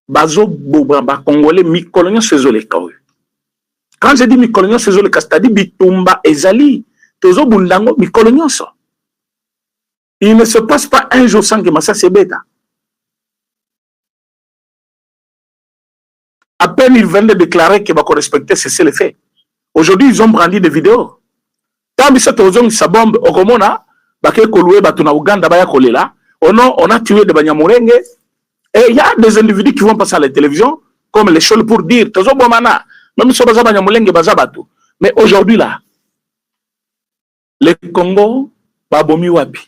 bazo boba Congolais mikolonyo sezole kawe. Quand je dis mikolonyo sezole ka, c'est-à-dire bitumba ezali tozo bundango mikolonyo so. Il ne se passe pas un jour sans que Massa Sebeta. À peine ils viennent de déclarer qu'ils vont respecter cesser les faits. Aujourd'hui, ils ont brandi des vidéos. Tant que cette ozong sa bombe au Komona, bake kolwe batuna Uganda baya kolela, on a tué des Banyamurenge. Et il y a des individus qui vont passer à la télévision, comme les choses pour dire, tozo bomana, même si baza Banyamurenge baza batu. Mais aujourd'hui là, le Congo babomi wapi.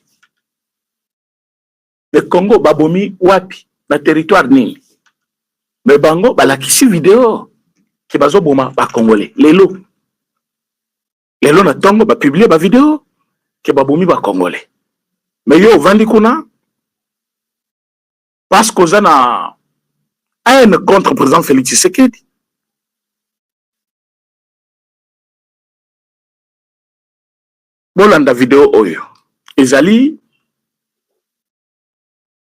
Le Congo babomi wapi na territoire nini. Mais bango balakisi vidéo ki bazo boma ba Congolais. Lelo na tongo ba publier ba vidéo ki babomi ba Congolais. Mais yo vandi kuna parce qu'on a haine contre le président Félix Tshisekedi. Bolanda vidéo oyo. Ezali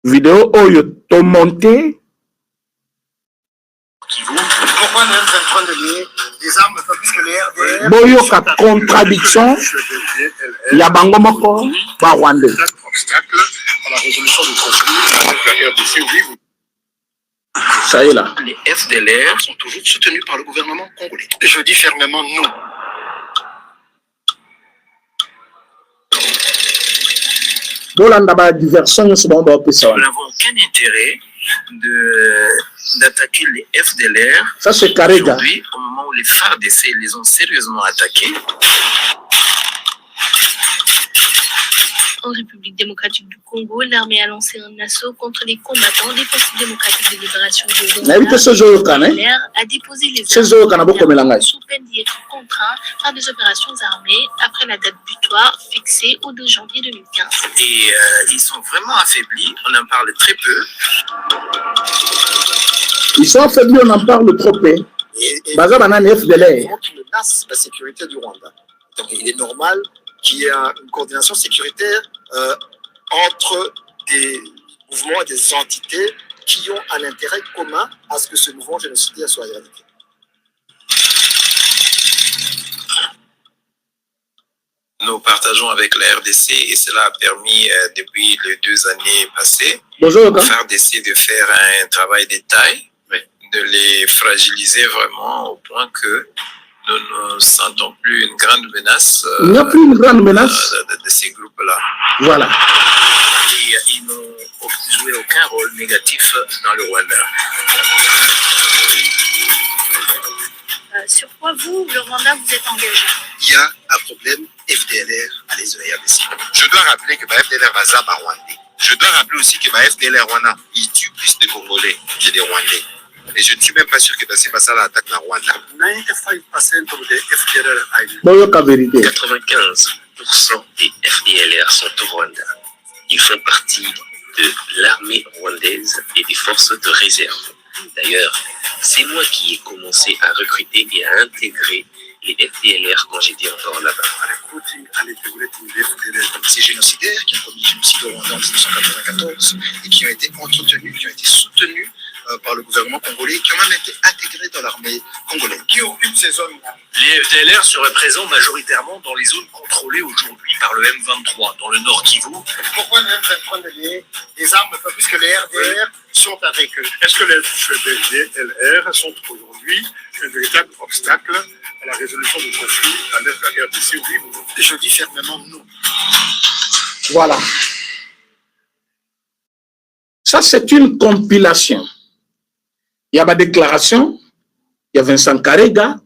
vidéo oyo to monté. Pourquoi nous sommes en train de lier des armes puisque les RDR... Boyoka contradiction, il y a bango moko, ba Rwandais. Obstacle à la résolution du conflit avec la RDC, oui. Ça y est là. Les FDLR sont toujours soutenus par le gouvernement congolais. Je dis fermement non. Bolanda ba diversion yo souvent ba pesa. Nous n'avons aucun intérêt d'attaquer les FDLR. Ça c'est carré. Aujourd'hui, au moment où les FARDC les ont sérieusement attaqués. En République démocratique du Congo, l'armée a lancé un assaut contre les combattants des forces démocratiques de libération du Rwanda. L'air a déposé les armes sous peine d'y être contraint par des opérations armées après la date butoir fixée au 2 janvier 2015. Et ils sont vraiment affaiblis, on en parle très peu. Ils sont affaiblis, on en parle trop peu. Baza banane FDLR. Qui menace la sécurité du Rwanda. Donc il est normal qu'il y ait une coordination sécuritaire entre des mouvements et des entités qui ont un intérêt commun à ce que ce mouvement génocidaire soit éradiqué. Nous partageons avec la RDC et cela a permis depuis les 2 années passées aux FARDC de faire un travail de taille, de les fragiliser vraiment au point que nous ne sentons plus une grande menace. Il n'y a plus une grande menace de ces groupes-là. Voilà. Et ils n'ont joué aucun rôle négatif dans le Rwanda. Sur quoi vous, le Rwanda, vous êtes engagé? Il y a un problème FDLR à l'EABC. Je dois rappeler que FDLR va à Rwandais. Je dois rappeler aussi que FDLR Rwanda, il tue plus de Congolais que des Rwandais. Et je ne suis même pas sûr que c'est pas ça l'attaque dans Rwanda. 95% des FDLR 95% des FDLR sont au Rwanda. Ils font partie de l'armée rwandaise et des forces de réserve. D'ailleurs, c'est moi qui ai commencé à recruter et à intégrer les FDLR quand j'étais encore là-bas. Ces génocidaires qui ont commis le génocide au Rwanda en 1994 et qui ont été entretenus, qui ont été soutenus par le gouvernement congolais, qui ont même été intégrés dans l'armée congolaise. Qui occupent ces zones Les FDLR seraient présents majoritairement dans les zones contrôlées aujourd'hui par le M23, dans le Nord Kivu. Pourquoi le M23 les armes pas plus que les RDR sont avec eux? Est-ce que les FDLR sont aujourd'hui un véritable obstacle à la résolution du conflit à l'est de la RDC? Oui ou non? Je dis fermement non. Voilà. Ça, c'est une compilation. Il y a ma déclaration, il y a Vincent Karega,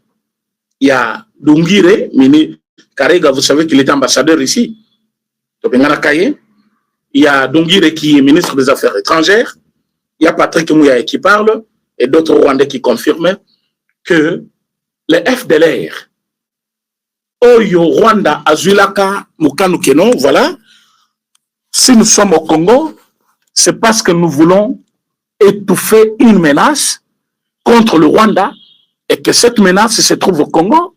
il y a Dungire, Mini Karega, vous savez qu'il est ambassadeur ici. Il y a Dungire qui est ministre des Affaires étrangères. Il y a Patrick Mouyaye qui parle et d'autres Rwandais qui confirment que les FDLR, Oyo, Rwanda, Azulaka, Mukanukeno, voilà. Si nous sommes au Congo, c'est parce que nous voulons étouffer une menace contre le Rwanda et que cette menace se trouve au Congo,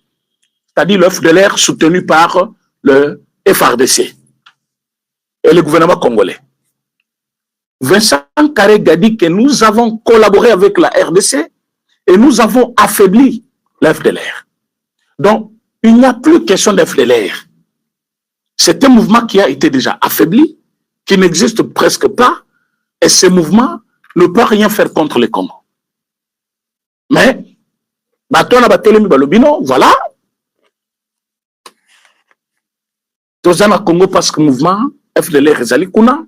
c'est-à-dire le FDLR soutenu par le FRDC et le gouvernement congolais. Vincent Karega dit que nous avons collaboré avec la RDC et nous avons affaibli le FDLR. Donc, il n'y a plus question d'FDLR. C'est un mouvement qui a été déjà affaibli, qui n'existe presque pas, et ce mouvement ne peut rien faire contre les Congo. Mais, voilà. Tozana Congo parce que le mouvement FDLR Ezali Kuna,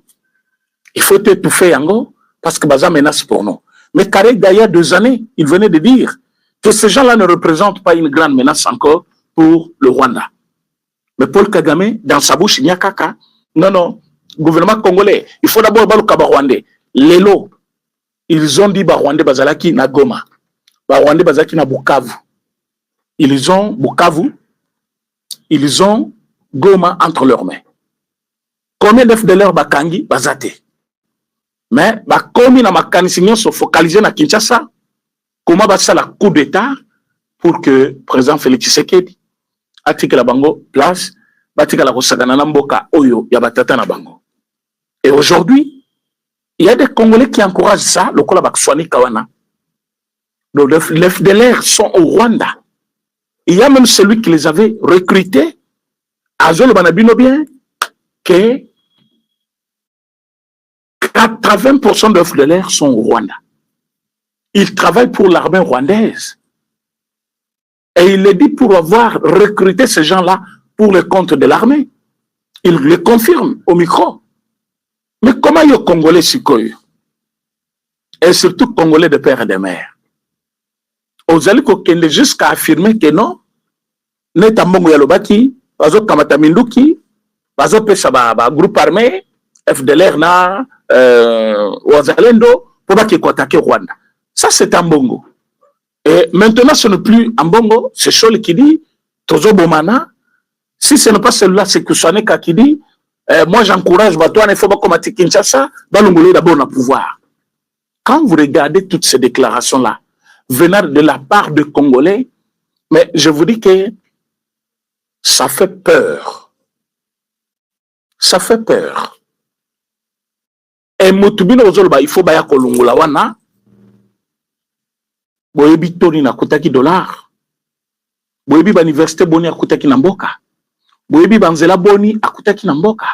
il faut étouffer Yango parce que Baza menace pour nous. Mais Karega, il y a 2 années, il venait de dire que ces gens-là ne représentent pas une grande menace encore pour le Rwanda. Mais Paul Kagame, dans sa bouche, il n'y a caca. Non, non. Gouvernement congolais, il faut d'abord le Kaba Rwandais. Lelo, ils ont dit Rwandais Bazalaki na Goma. Rwandais Bazalaki na Bukavu. Ils ont Bukavu, ils ont Goma entre leurs mains. Combien d'FDLR Bakangi Bazate? Mais combien de mécaniciens sont focalisés na Kinshasa? Comment va ça la coup d'État pour que le président Félix Tshisekedi attique la bango place, batika la kosagana na mboka oyo ya batata na bango. Et aujourd'hui, il y a des Congolais qui encouragent ça, le kola bakswani kawana. Donc les FDLR sont au Rwanda. Il y a même celui qui les avait recrutés, Azol Banabino bien, que 80% de FDLR sont au Rwanda. Ils travaillent pour l'armée rwandaise. Et il est dit pour avoir recruté ces gens-là pour le compte de l'armée. Il le confirme au micro. Mais comment les Congolais s'y et surtout Congolais de père et de mère, aux alliés qui jusqu'à affirmer que non, Neta Mongo Yalobaki, Bazo Kamataminduki, Bazo Pesaba, groupe armé, FDLR na Wazalendo, pour pas qu'ils attaquent Rwanda. Ça, c'est un bongo. Et maintenant, ce n'est plus un bongo, c'est Chol qui dit, Tozo Bomana, si ce n'est pas celui-là, c'est Kusaneka qui dit, moi j'encourage Batouane, il faut pas combattre Kinshasa, Balongolé d'abord au pouvoir. Quand vous regardez toutes ces déclarations-là, venant de la part de Congolais, mais je vous dis que ça fait peur. Ça fait peur. Et Motubino Ozolba, il faut baya kolongola wana, boyebi toni na kutaki dollar, boyebi ba université boni akutaki na mboka, boyebi banzela boni akutaki na mboka,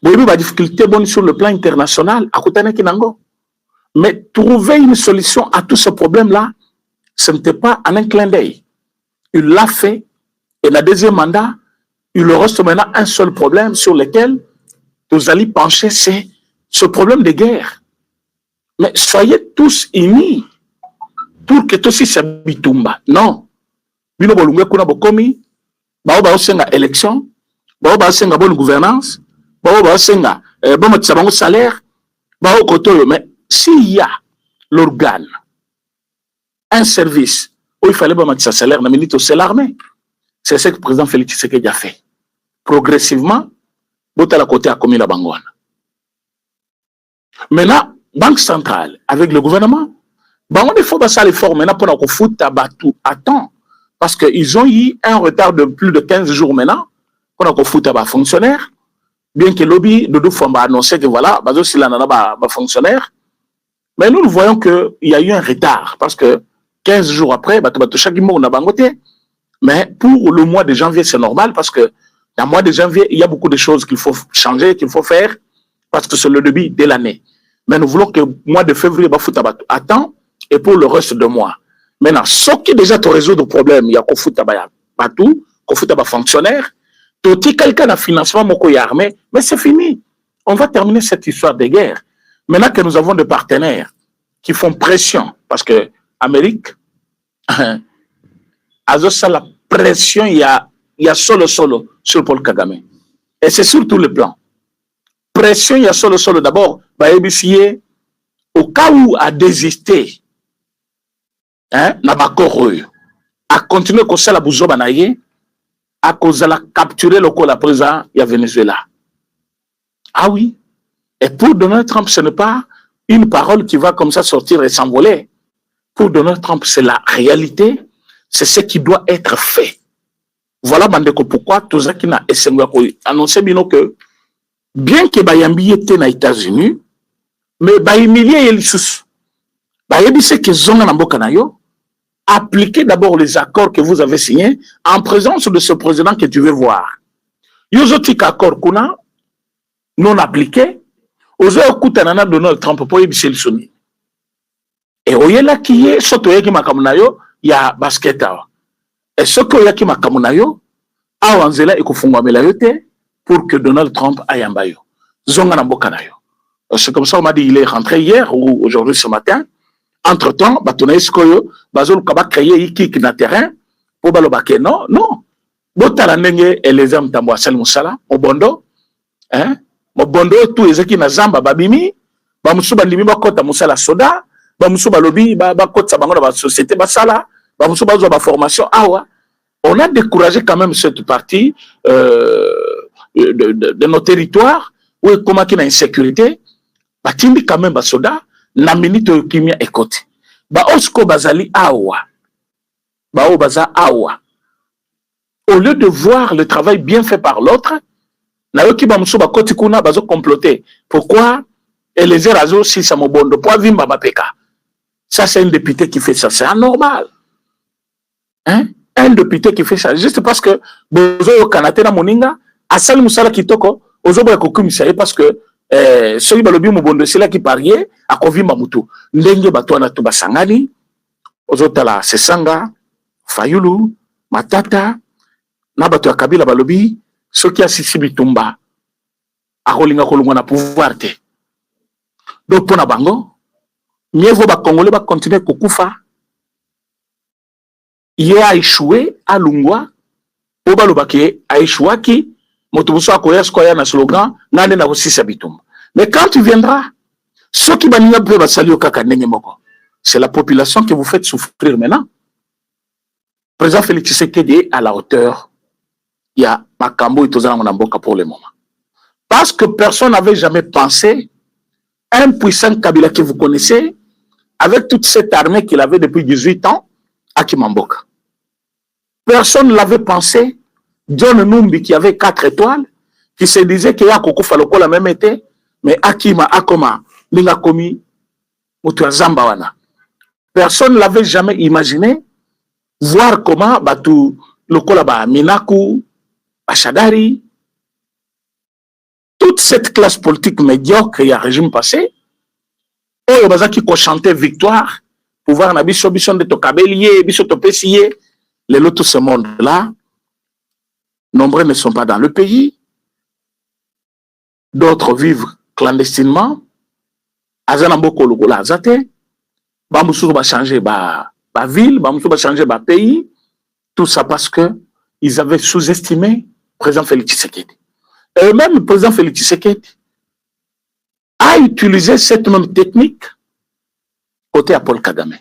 boyebi ba difficulté boni sur le plan international akutanaki nango. Mais trouver une solution à tous ces problèmes-là, ce n'était pas en un clin d'œil. Il l'a fait, et le deuxième mandat, il leur reste maintenant un seul problème sur lequel vous allez pencher, c'est ce problème de guerre. Mais soyez tous unis pour que tous ces bitumba. Non. Bino bolungwe kuna bokomi, bao bao senga élection, bao bao senga bonne gouvernance, bao bao senga bon matsabango salaire, bao kotoyo. Mais s'il y a l'organe, un service où il fallait bon matsa salaire, c'est l'armée. C'est ce que le président Félix Tshisekedi a fait. Progressivement, bota la côté a commis la bangouane. Maintenant, Banque centrale, avec le gouvernement, il faut passer l'effort maintenant pour qu'on foute à Batou à temps. Parce qu'ils ont eu un retard de plus de 15 jours maintenant pour qu'on foute à fonctionnaire. Bien que le lobby de deux fois a annoncé que voilà, il y a fonctionnaire. Mais nous voyons qu'il y a eu un retard. Parce que 15 jours après, chaque mois, on a bangoté. Mais pour le mois de janvier, c'est normal parce que dans le mois de janvier, il y a beaucoup de choses qu'il faut changer, qu'il faut faire parce que c'est le début de l'année. Mais nous voulons que le mois de février, attend et pour le reste de mois. Maintenant, ce qui déjà te résout le problème, il y a qu'on fout partout, qu'on fout fonctionnaire, tout quelqu'un a financement, mon armé, mais c'est fini. On va terminer cette histoire de guerre. Maintenant que nous avons des partenaires qui font pression, parce que l'Amérique, à la pression, il y a solo sur Paul Kagame. Et c'est sur tous les plans. Pression, il y a solo d'abord, au cas où a désisté, na bakoro a continué comme ça la bouzoba naie, à cause de la capturer le la président il y a Venezuela. Ah oui. Et pour Donald Trump, ce n'est pas une parole qui va comme ça sortir et s'envoler. Pour Donald Trump, c'est la réalité, c'est ce qui doit être fait. Voilà, Bandeko, pourquoi tout ça qui n'a annoncé que bien que Bayambi était aux États-Unis, mais Bayamili et les sous. Bayambi, c'est que Zonga Namboka Nayo, appliquez d'abord les accords que vous avez signés en présence de ce président que tu veux voir. Yozotik accord kuna, non appliqué, ozo okutanana Donald Trump pour yebisel soni. Et oyela qui est soto yaki makamunayo ya basket awa. Et ce que yaki makamunayo awanzela ekufungwa melayote pour que Donald Trump aille en bayo. Zonga na mboka nayo. C'est comme ça on m'a dit il est rentré hier ou aujourd'hui ce matin. Entre-temps, batonaïs koyo bazol kaba créer ikik na terrain pour balobake non. Botala ndenge eleza mtambo asali musala obondo mobondo tout ezaki na zamba babimi ba musuba ndimi bakota musala soda ba musuba lobi ba kota bango na ba société basala ba musuba zo ba formation awa. On a découragé quand même cette partie de nos territoires où comment qu'il y a une sécurité batindi quand même ba soda na minute kimia ekote ba osko bazali awa ba o baza awa au lieu de voir le travail bien fait par l'autre na yoki ba musuba koti kuna bazo comploter pourquoi Eliezer Azo si ça mobondo pour vimba mapeka ça c'est un député qui fait ça c'est anormal un député qui fait ça juste parce que bozo kanate na moninga asali musala kitoko ozo ba kokumisa parce que celui balobi mobondo c'est là qui pariait à kovimba mutu ndenge batwana to basangani ozotala sesanga fayulu matata na bato ya kabila balobi soki asisi bitumba akolinga kolungwa na pouvoir te donc pona bango mieux vaut ba congolais ba continuer kokufa ye a échoué à lungwa o balobake a échouaki motobuso akoya skoya na slogan ngande na kosisa bitumba. Mais quand tu viendras ceux qui baninga pe basali okaka ndenge moko c'est la population que vous faites souffrir maintenant. Président Félix Tshisekedi est à la hauteur. Il y a Makambo et Tozana Mboka pour le moment. Parce que personne n'avait jamais pensé un puissant Kabila que vous connaissez avec toute cette armée qu'il avait depuis 18 ans à Kimamboka. Personne ne l'avait pensé. John Numbi qui avait 4 étoiles, qui se disait qu'il y a Koko Faloko la même été, mais Akima Akoma, Ningakomi, Mutua Zambawana. Personne ne l'avait jamais imaginé voir comment Batu Lokolaba Minaku, Bachadari, toute cette classe politique médiocre et un régime passé, et Bazaki qui chantait victoire, pouvoir na biso de Tokabelier, biso Topesier, les lots tout ce monde-là. Nombreux ne sont pas dans le pays. D'autres vivent clandestinement. Azanamboko Lugola Azate. Bamoussou va changer ba ville, Bamoussou va changer ba pays. Tout ça parce que ils avaient sous-estimé le président Félix Tshisekedi. Et même le président Félix Tshisekedi a utilisé cette même technique côté à Paul Kagame.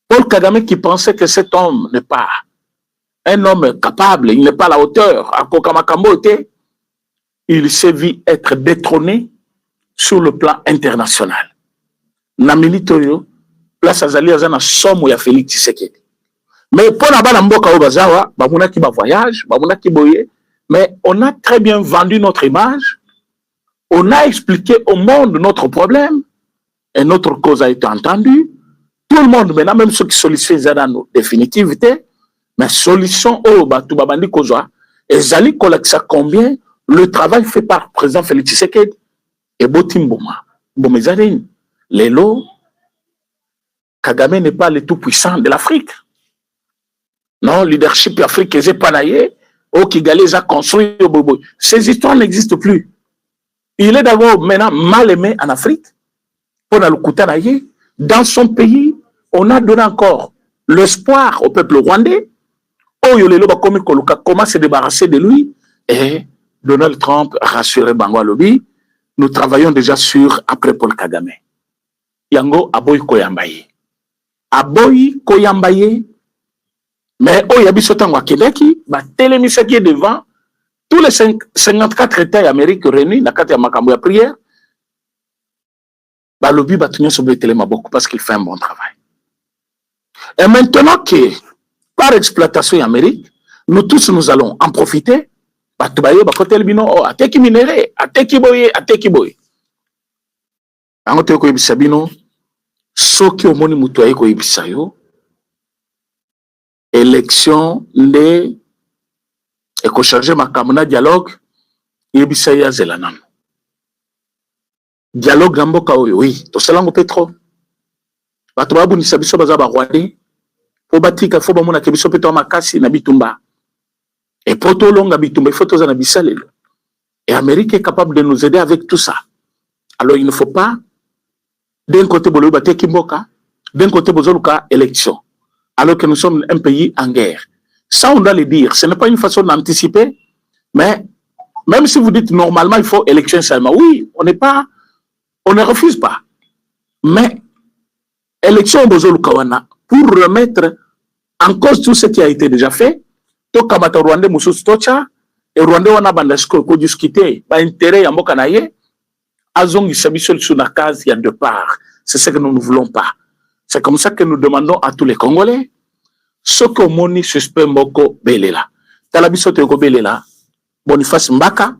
Paul Kagame qui pensait que cet homme n'est pas un homme capable, il n'est pas à la hauteur. À Kokamakambo, il s'est vu être détrôné sur le plan international. Namini Toyo, place Azali Azana Somo ya Félix Tshisekedi. Mais pour la Balamboka Obazawa, Bamuna qui va voyage, Bamuna qui boye, mais on a très bien vendu notre image, on a expliqué au monde notre problème, et notre cause a été entendue, Tout le monde, maintenant, même ceux qui sollicitent dans définitivité, mais solution au Batu Babandi Kozwa, et Zali Kolaksa combien le travail fait par le président Félix Tshisekedi et Botim Bouma. Bomezarine, Lelo, Kagame n'est pas le tout puissant de l'Afrique. Non, leadership africain, c'est pas naïe, au Kigali a construit au Bobo. Ces histoires n'existent plus. Il est d'abord maintenant mal aimé en Afrique. On a le Koutanaïe. Dans son pays, on a donné encore l'espoir au peuple rwandais. Comment se débarrasser de lui? Et Donald Trump a rassuré Bango Lobby. Nous travaillons déjà sur après Paul Kagame. Yango Aboy Koyambaye. Aboy Koyambaye. Mais au Yabisotan Wakeleki, Télémisaki est devant tous les 54 États d'Amérique réunis dans la Makambo de prière. Lobby va tenir sur le Télémaboko parce qu'il fait un bon travail. Et maintenant que, par exploitation en Amérique, nous tous nous allons en profiter. Batubayo bakotel bino ateki minéré, ateki boye. Angote ko yebisa bino soki omoni mutu aye ko yebisa yo élection nde eko charger makambo na dialogue yebisa ya zelanam. Dialogue na mboka oyo oui, tosalango petro. Bato babunisa biso baza ba rwandais. Po batika fo bamona ke biso peto makasi na bitumba. Et pour tout long, il faut tous en habiter. Et l'Amérique est capable de nous aider avec tout ça. Alors il ne faut pas, d'un côté, d'un côté, élection. Alors que nous sommes un pays en guerre. Ça, on doit le dire. Ce n'est pas une façon d'anticiper, mais même si vous dites normalement, il faut élection seulement. Oui, on ne refuse pas. Mais élection pour remettre en cause tout ce qui a été déjà fait. To kamata Rwanda mususu tocha et Rwanda wana bandasko ko discuter ba intérêt ya mboka na ye azongi sabiso sur la case il y a deux parts. C'est ce que nous ne voulons pas. C'est comme ça que nous demandons à tous les Congolais ce que moni suspect mboko belela. Talabiso te ko belela Boniface Mbaka,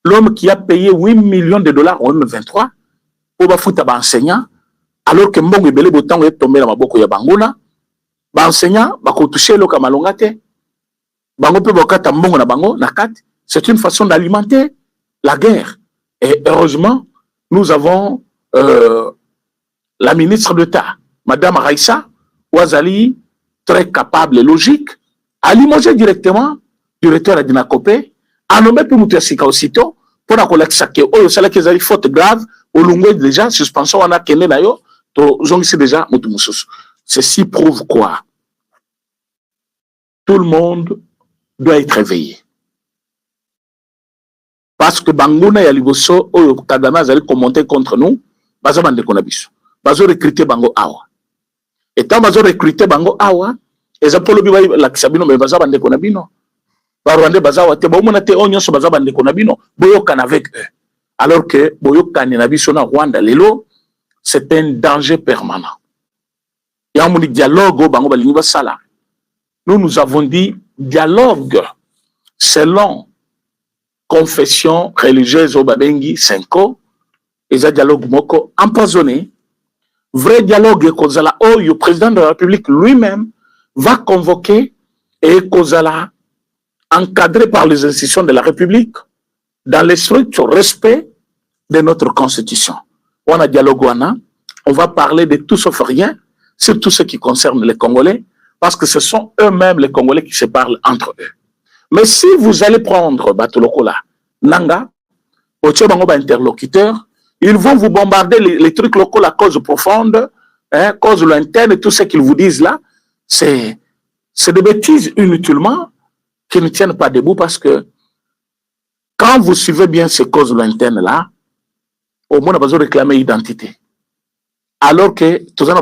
l'homme qui a payé 8 millions de dollars en 2023 pour bafuta ba enseignant alors que mbongo belé botango est tombé na maboko ya banguna ba enseignant ba ko toucher lo kamalonga te. C'est une façon d'alimenter la guerre. Et heureusement, nous avons la ministre d'État, Madame Raissa Ouazali, très capable et logique, a limogé directement le directeur de Dinakopé, a nommé Pumutasika aussitôt, pour la collecte au salaire qu'ils avaient faute grave, au Lungwe déjà, suspension, on a kenné d'ailleurs, c'est déjà Moutumusus. Ceci prouve quoi? Tout le monde doit être éveillé. Parce que Bangouna et Aliboso, Oyo Kagame allaient commenter contre nous, Bazo Bande Konabiso. Bazo recruter Bango Awa. Et tant Bazo recruter Bango Awa, et Zapolo Biba la Kisabino, mais Bazo Bande Konabino. Barwande Bazawa, te Baumona te Onyon, so Bazo Bande Konabino, Boyokan avec eux. Alors que Boyokan et Nabiso na Rwanda, Lelo, c'est un danger permanent. Il y a un dialogue au Bango Baliniba Sala. Nous avons dit dialogue selon confession religieuse au Babengi 5 et ça dialogue moko empoisonné. Vrai dialogue Kozala oh le président de la République lui-même va convoquer et Kozala encadré par les institutions de la République dans les strict respect de notre constitution. On a dialogue on va parler de tout sauf rien, surtout ce qui concerne les Congolais. Parce que ce sont eux-mêmes les Congolais qui se parlent entre eux. Mais si vous allez prendre Batolokola, Nanga, Ochobango interlocuteur, ils vont vous bombarder les trucs locaux à cause profonde, cause lointaine, et tout ce qu'ils vous disent là, c'est des bêtises inutilement qui ne tiennent pas debout parce que quand vous suivez bien ces causes lointaines là, au moins on a besoin de réclamer identité. Alors que tous les gens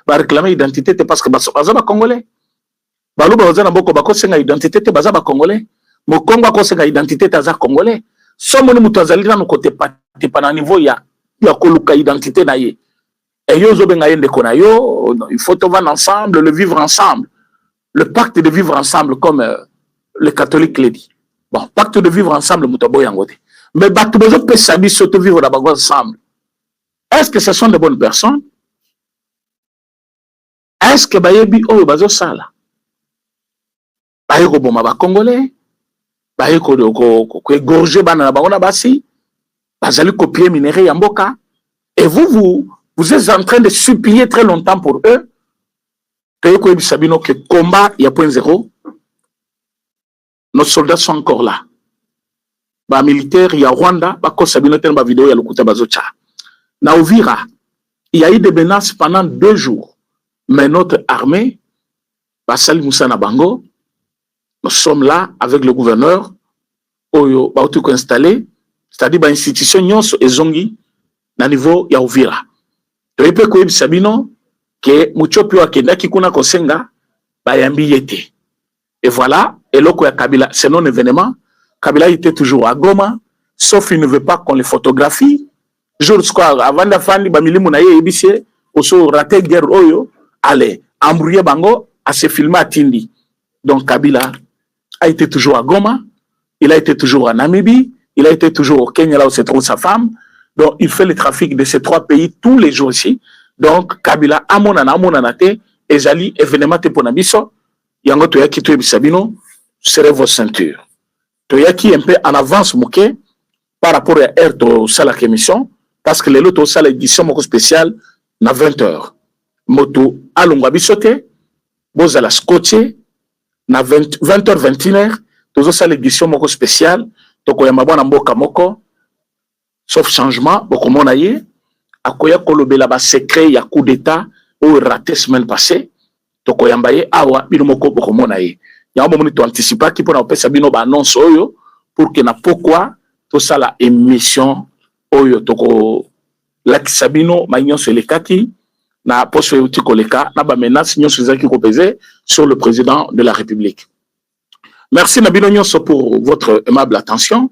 va réclamer identité parce que baza congolais. Balu baza namboko bakosenga identité te baza congolais. Mokongo akosenga identité taza congolais. Somo ni mutu azali na côté te pa na niveau ya koluka identité na ye. Et yo zo benga yende kona yo, il faut te vivre ensemble, le vivre ensemble. Le pacte de vivre ensemble comme les catholiques le dit. Bon, pacte de vivre ensemble mutu boyango te. Mais batu bezo pe sabi soto vivre d'abord ensemble. Est-ce que ce sont de bonnes personnes? est-ce que bayebi oyo bazo sala baye ko boma ba congolais baye ko égorger bana na bango na basi bazali copier minerai ya mboka et vous êtes en train de supplier très longtemps pour eux que ko ebisabino que combat ya point zéro. Nos soldats sont encore là. Ba militaires ya Rwanda ba ko sabino tena ba vidéo ya lokuta bazocha. Na Uvira, il y a eu des menaces pendant 2 jours. Mais notre armée, Basali Moussa Nabango, nous sommes là avec le gouverneur, Oyo Bautuko installé, c'est-à-dire ba institution nyonso ezongi na niveau ya Uvira. Toyepe ko sabino que Muchopi wa kendaki kuna kosenga ba yambi yete. Et voilà, et loko ya Kabila, c'est non événement. Kabila était toujours à Goma, sauf il ne veut pas qu'on les photographie. Jour square avant de faire ba milimu na ye ebise oso raté guerre oyo allez embrouiller bango à se filmer à Tindi. Donc Kabila a été toujours à Goma, il a été toujours en Namibie, il a été toujours au Kenya là où se trouve sa femme. Donc il fait le trafic de ces 3 pays tous les jours ici. Donc Kabila amonana te ezali événement te pona biso yango to yaki to ebisabino serrez vos ceintures. To yaki un peu en avance mouké par rapport à air to sala émission parce que les lotos sala édition moko spéciale na 20h. Moto alongwa bisote bozala scotché na 20h 21h tozo sala édition moko spéciale toko ya mabwana mboka moko sauf changement bokomona ye akoya kolobela ba secret ya coup d'état ou raté semaine passée toko yamba ye awa bino moko bokomona ye yango moni to anticiper ki pona opesa bino ba annonce oyo pour que na pourquoi to sala émission oyo toko lakisa bino ma nyonso elekaki na poso yuti koleka na ba menace nyonso ezaki ko peser sur le président de la République. Merci na bino nyonso pour votre aimable attention.